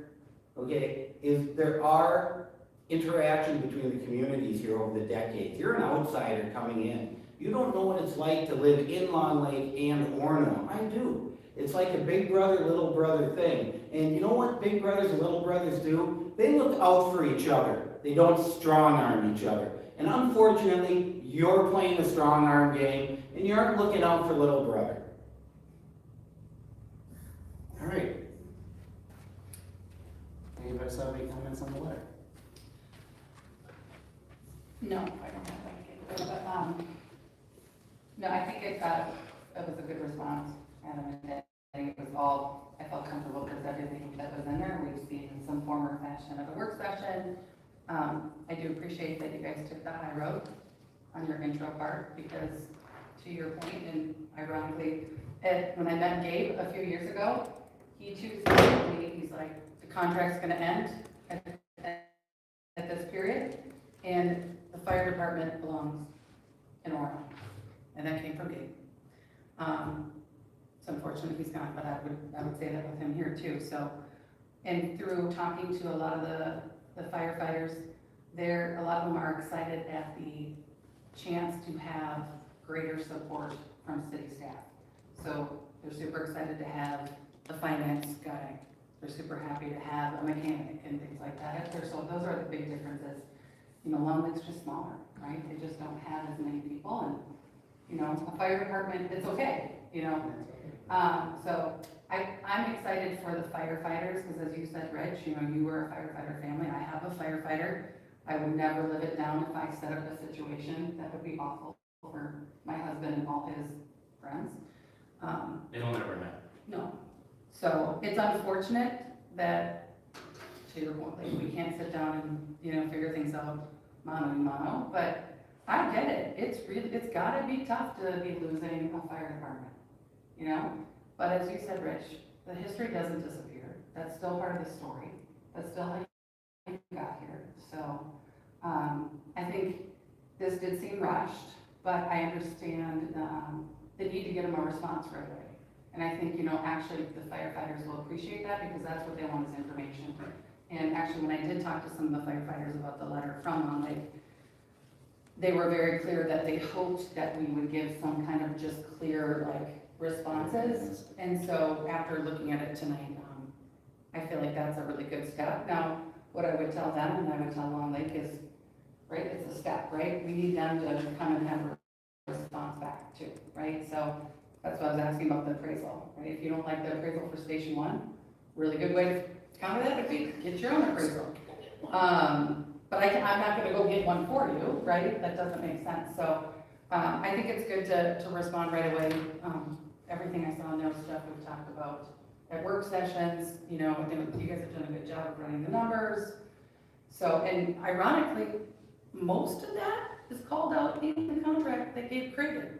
okay, is there are interactions between the communities here over the decades. You're an outsider coming in. You don't know what it's like to live in Long Lake and Orono. I do. It's like a big brother, little brother thing. And you know what big brothers and little brothers do? They look out for each other. They don't strong arm each other. And unfortunately, you're playing the strong arm game, and you aren't looking out for little brother. All right. Anybody else have any comments on the letter? No, I don't have that, but, no, I think it was a good response, Adam and it was all, I felt comfortable because everything that was in there, we've seen in some form or fashion at a work session. I do appreciate that you guys took the high road on your intro part, because to your point, and ironically, when I met Gabe a few years ago, he too said to me, he's like, the contract's gonna end at this period, and the fire department belongs in Orono. And that came from Gabe. It's unfortunate he's gone, but I would say that with him here too. So, and through talking to a lot of the firefighters, a lot of them are excited at the chance to have greater support from city staff. So they're super excited to have the finance guy. They're super happy to have a mechanic and things like that. So those are the big differences. You know, Lone Lake's just smaller, right? They just don't have as many people, and you know, a fire department, it's okay, you know. So I'm excited for the firefighters, because as you said, Rich, you know, you were a firefighter family. I have a firefighter. I would never live it down if I set up a situation that would be awful for my husband and all his friends. It'll never happen. No. So it's unfortunate that, to your point, like, we can't sit down and, you know, figure things out mano a mano, but I get it. It's gotta be tough to be losing a fire department, you know? But as you said, Rich, the history doesn't disappear. That's still part of the story. That's still how you got here. So, I think this did seem rushed, but I understand, the need to get them a response right away. And I think, you know, actually the firefighters will appreciate that, because that's what they want is information. And actually, when I did talk to some of the firefighters about the letter from Lone Lake, they were very clear that they hoped that we would give some kind of just clear, like, responses. And so after looking at it tonight, I feel like that's a really good step. Now, what I would tell them, and I would tell Lone Lake, is, right, it's a step, right? We need them to come and have a response back too, right? So that's why I was asking about the appraisal, right? If you don't like the appraisal for Station 1, really good way to counter that would be get your own appraisal. But I'm not gonna go get one for you, right? That doesn't make sense. So I think it's good to respond right away. Everything I saw in there was stuff we've talked about at work sessions. You know, I think you guys have done a good job of running the numbers. So, and ironically, most of that is called out in the contract that Gabe created.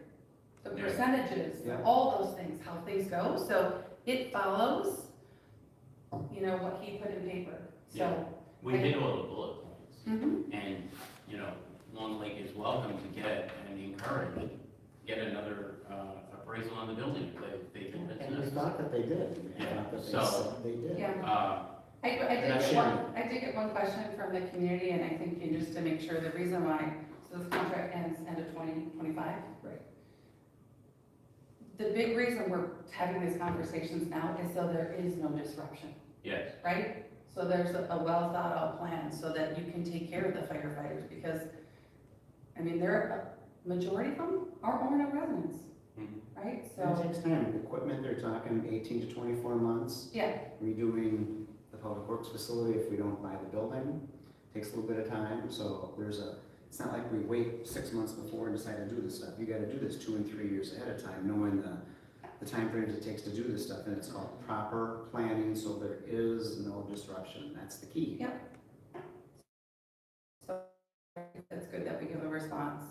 The percentages, Yeah. all those things, how things go. So it follows, you know, what he put in paper. Yeah. So. We hit all the bullet points. Mhm. And, you know, Long Lake is welcome to get and encourage, get another appraisal on the building if they think that's And we necessary. thought that they did. We thought that So- said they did. Yeah. I did get one question from the community, and I think just to make sure, the reason why, so this contract ends end of 2025. Right. The big reason we're having these conversations now is so there is no disruption, Yes, right? So there's a well thought out plan so that you can take care of the firefighters, because, I mean, a majority of them are Orono residents, Mhm. right? It So, takes time. Equipment, they're talking 18 to 24 months. yeah, Redoing the public works facility, if we don't buy the building, takes a little bit of time. So it's not like we wait 6 months before and decide to do this stuff. You gotta do this 2 and 3 years ahead of time, knowing the timeframes it takes to do this stuff. And it's called proper planning, so there is no disruption. That's the key. Yep. So it's good that we give a response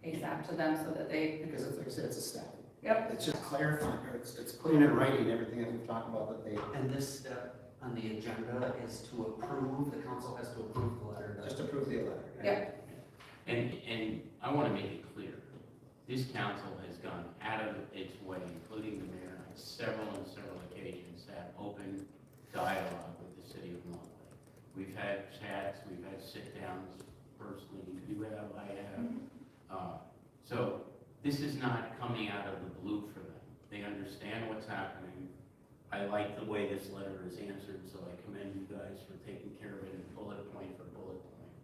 ASAP to them so that they, Because it's, like I said, it's a step. yep, It's just clarifying, or it's putting in writing everything that we've talked about that they, And this step on the agenda is to approve, the council has to approve the letter. just approve the letter. yep. and I want to make it clear, this council has gone out of its way, including the mayor, on several occasions, to have open dialogue with the city of Long Lake. We've had chats, we've had sit-downs personally, you have, I have. So this is not coming out of the blue for them. They understand what's happening. I like the way this letter is answered, so I commend you guys for taking care of it in bullet point for bullet point.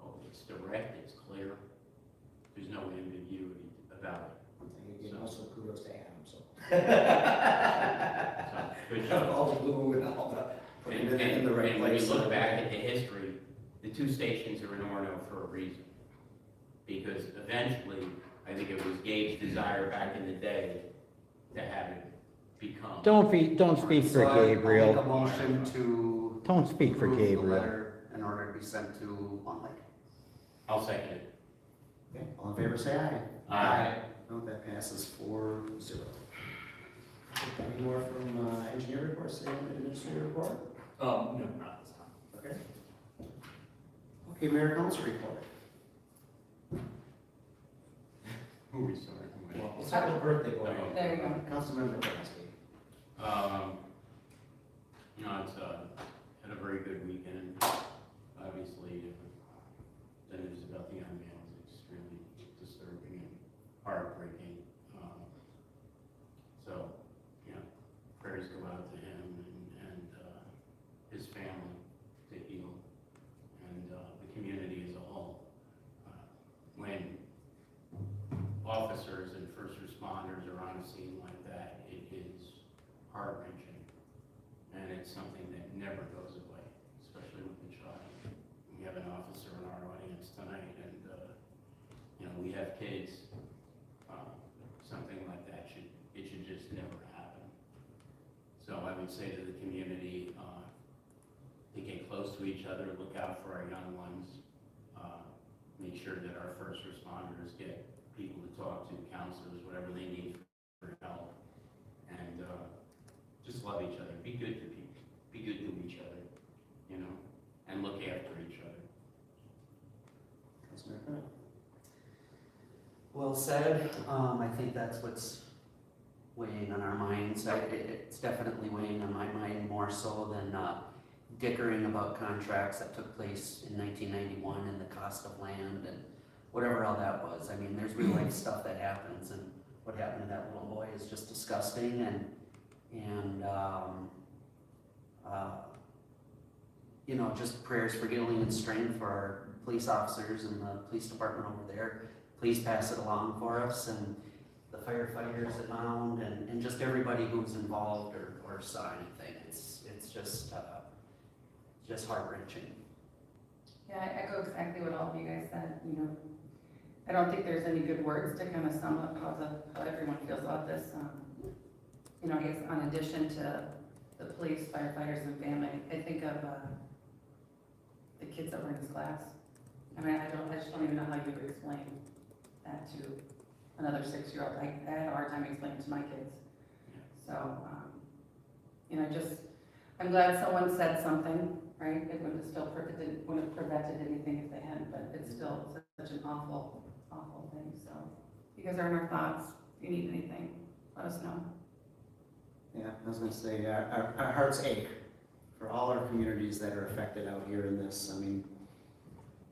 Oh, it's direct, it's clear, there's no ambiguity about And you also kudos to Adam, so. it. So, good job. All the glue and all the, putting it in the right And when you place. look back at the history, the two stations are in Orono for a reason. Because eventually, I think it was Gabe's desire back in the day to have it become. Don't speak for So I'll make a Gabriel. motion to Don't speak for approve the Gabriel. letter in order to be sent to Long Lake. I'll second it. Okay, all in favor, say aye. Aye. No, that passes 4-0. Any more from engineer report, city administrator report? No, not this time. Okay. Okay, mayor council report. Who are we starting with? Well, let's have a birthday boy. There you go. Councilmember Kraski. You know, it's, had a very good weekend. Obviously, the news about the young man was extremely disturbing and heartbreaking. So, you know, prayers go out to him and his family to heal, and the community as a whole. When officers and first responders are on a scene like that, it is heart-wrenching. And it's something that never goes away, especially with the child. We have an officer in our audience tonight, and, you know, we have kids. Something like that should just never happen. So I would say to the community, to get close to each other, look out for our young ones, make sure that our first responders get people to talk to, counselors, whatever they need for help, and just love each other. Be good to people. Be good to each other, you know, and look after each other. Councilmember Bennett. Well said. I think that's what's weighing on our minds. It's definitely weighing on my mind more so than dickering about contracts that took place in 1991 and the cost of land and whatever all that was. I mean, there's real life stuff that happens, and what happened to that little boy is just disgusting. And you know, just prayers for healing and strength for our police officers and the police department over there. Please pass it along for us, and the firefighters at Mound, and just everybody who's involved or saw anything. It's just heart-wrenching. Yeah, I echo exactly what all of you guys said. You know, I don't think there's any good words to kind of sum up how everyone feels about this. You know, I guess in addition to the police, firefighters, and family, I think of the kids that were in his class. I mean, I just don't even know how you would explain that to another 6-year-old. I had a hard time explaining it to my kids. So, you know, I'm glad someone said something, right? It would have prevented anything if they hadn't, but it's still such an awful, awful thing. So, you guys are in our thoughts. If you need anything, let us know. Yeah, I was gonna say, our hearts ache for all our communities that are affected out here in this. I mean,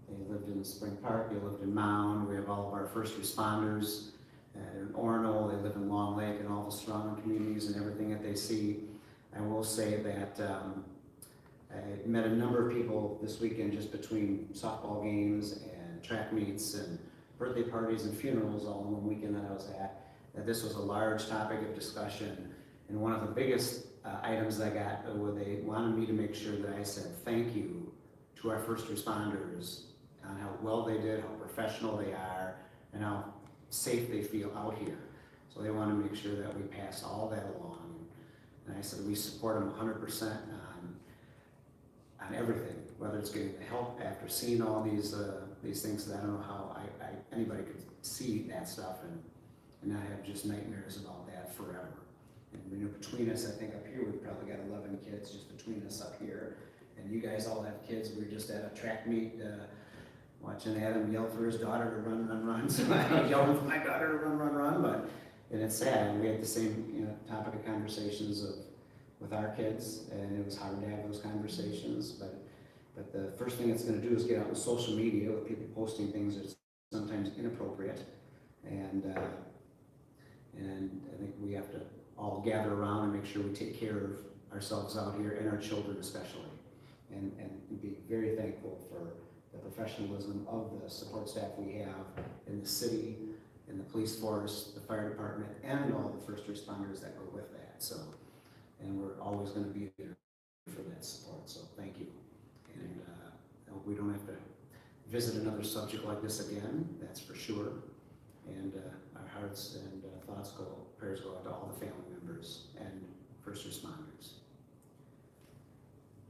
they lived in Spring Park, they lived in Mound, we have all of our first responders in Orono, they live in Long Lake and all the surrounding communities and everything that they see. I will say that I met a number of people this weekend just between softball games and track meets and birthday parties and funerals all in one weekend that I was at, that this was a large topic of discussion. And one of the biggest items I got where they wanted me to make sure that I said thank you to our first responders on how well they did, how professional they are, and how safe they feel out here. So they want to make sure that we pass all that along. And I said we support them 100% on everything, whether it's getting the help after seeing all these things that I don't know how anybody could see that stuff and not have just nightmares about that forever. And you know, between us, I think up here we've probably got 11 kids just between us up here, and you guys all have kids. We were just at a track meet watching Adam yell for his daughter to run. So I'm yelling for my daughter to run. But and it's sad. We had the same topic of conversations with our kids, and it was hard to have those conversations. But the first thing it's going to do is get out on social media with people posting things that's sometimes inappropriate, and I think we have to all gather around and make sure we take care of ourselves out here and our children especially, and be very thankful for the professionalism of the support staff we have in the city, in the police force, the fire department, and all the first responders that go with that. So, and we're always going to be there for that support, so thank you. And I hope we don't have to visit another subject like this again, that's for sure. And our hearts and thoughts go prayers go out to all the family members and first responders.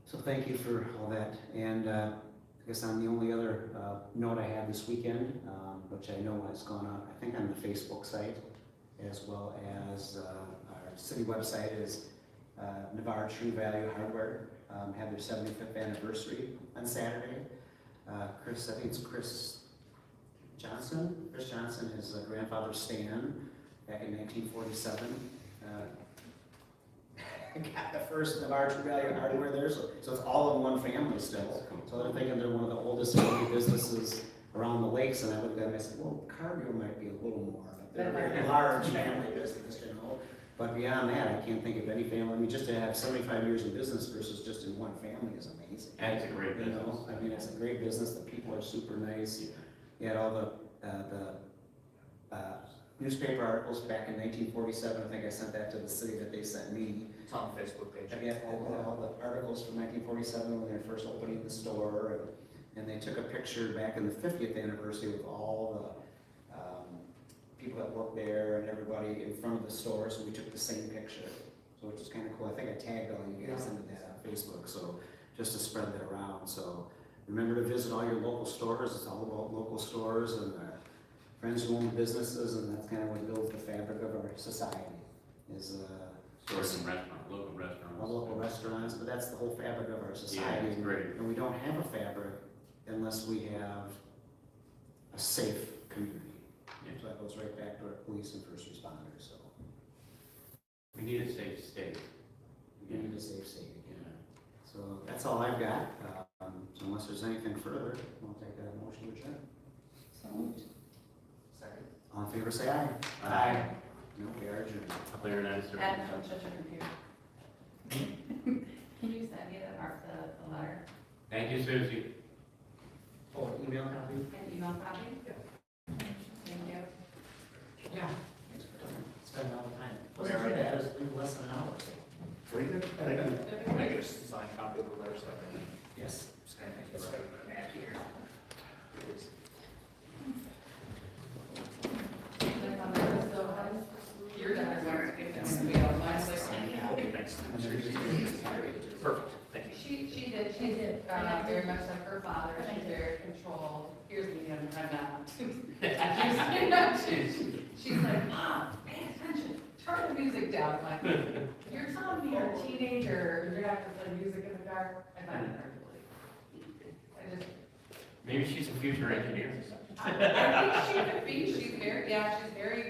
So thank you for all that. And I guess on the only other note I have this weekend, which I know has gone up, I think on the Facebook site, as well as our city website is Navarre True Value Hardware, had their 75th anniversary on Saturday. Chris, I think it's Chris Johnson, his grandfather Stan, back in 1947, got the first Navarre True Value Hardware there, so it's all in one family still. So they're thinking they're one of the oldest family businesses around the lakes, and I looked at them and I said, well, Cargill might be a little more, but they're a very large family business, you know. But beyond that, I can't think of any family, I mean, just to have 75 years in business versus just in one family is amazing. And it's a great You business. know, I mean, it's a great business, the people are super nice. You had all the newspaper articles back in 1947, I think I sent that to the city that they sent me. It's on the Facebook page. I got all the articles from 1947 when they were first opening the store, and they took a picture back in the 50th anniversary with all the people that worked there and everybody in front of the store, so we took the same picture. So which is kind of cool. I think I tagged all you guys into that on Facebook, so just to spread that around. So remember to visit all your local stores. It's all about local stores and friends who own businesses, and that's kind of what builds the fabric of our society. Is Stores and restaurants, local restaurants. our local restaurants, but that's the whole fabric of our Yeah, society. it's great. And we don't have a fabric unless we have a safe community. Yeah. So that goes right back to our police and first responders, so We need a safe state. we need a safe state again. Yeah. So that's all I've got. So unless there's anything further, we'll take a motion to adjourn. So moved. Second. All in favor, say aye. Aye. No, we are adjourned. Clear and uncertain. Add don't touch your computer. Can you send me the letter, Thank you, Susie. Oh, email copy? an email copy? Thank you. Yeah. Thanks for coming. Spending all the time. Wasn't too bad, it was less than an hour. Very good. Can I get a signed copy of the letter? Yes. Back here. You're done, we don't mind, Okay, thanks. Perfect, thank you. She did, very much like her father, she's very controlled, here's me, I'm not. She's like, Mom, pay attention, turn the music down, like, you're telling me you're a teenager, you're not gonna play music in the car, I find it hard to believe. I just, Maybe she's a future engineer. I think she could be, she's very,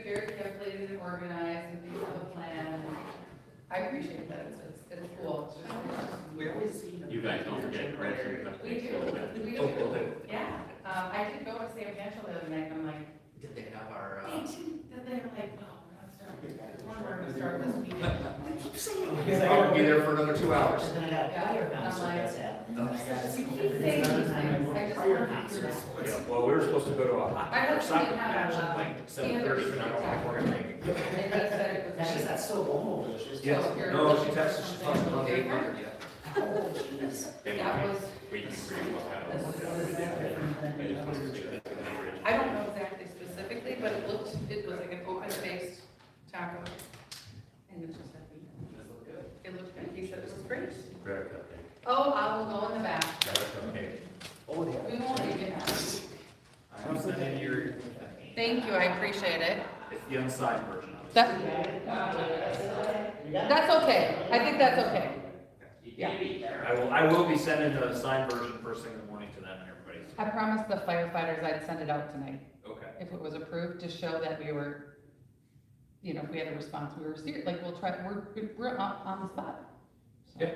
very calculated and organized, and things have a plan, and I appreciate that, it's cool. We always see them. You guys don't forget corrections. We do, yeah, I did go to Sam Pancho the other night, and I'm like, Did they have our, they were like, no, we're gonna start this meeting. I'll be there for another 2 hours. Yeah, and I'm like, you keep saying these things, I just want to. Yeah, well, we were supposed to go to I a don't soccer think match have, at like 7:30, but I don't know if we're gonna make it. And he said it was. She's not still going over, she's Yes, So you're- no, she texted, she's talking about the 800 yet. Oh, jeez. That was, We can agree about that. I don't know exactly specifically, but it was like an open-faced taco. And it just had meat. It looked good, he said it was great. Very good, thank Oh, I will go in the back, you. Okay. we won't even have. I'm sending your, Thank you, I appreciate it. it's the unsigned version of it. That's okay, I think that's okay. Yeah. I will be sending the signed version first thing in the morning to them and everybody. I promised the firefighters I'd send it out tonight, Okay. if it was approved, to show that we were, you know, if we had a response, we were serious, like, we'll try, we're on the spot. So. Yeah.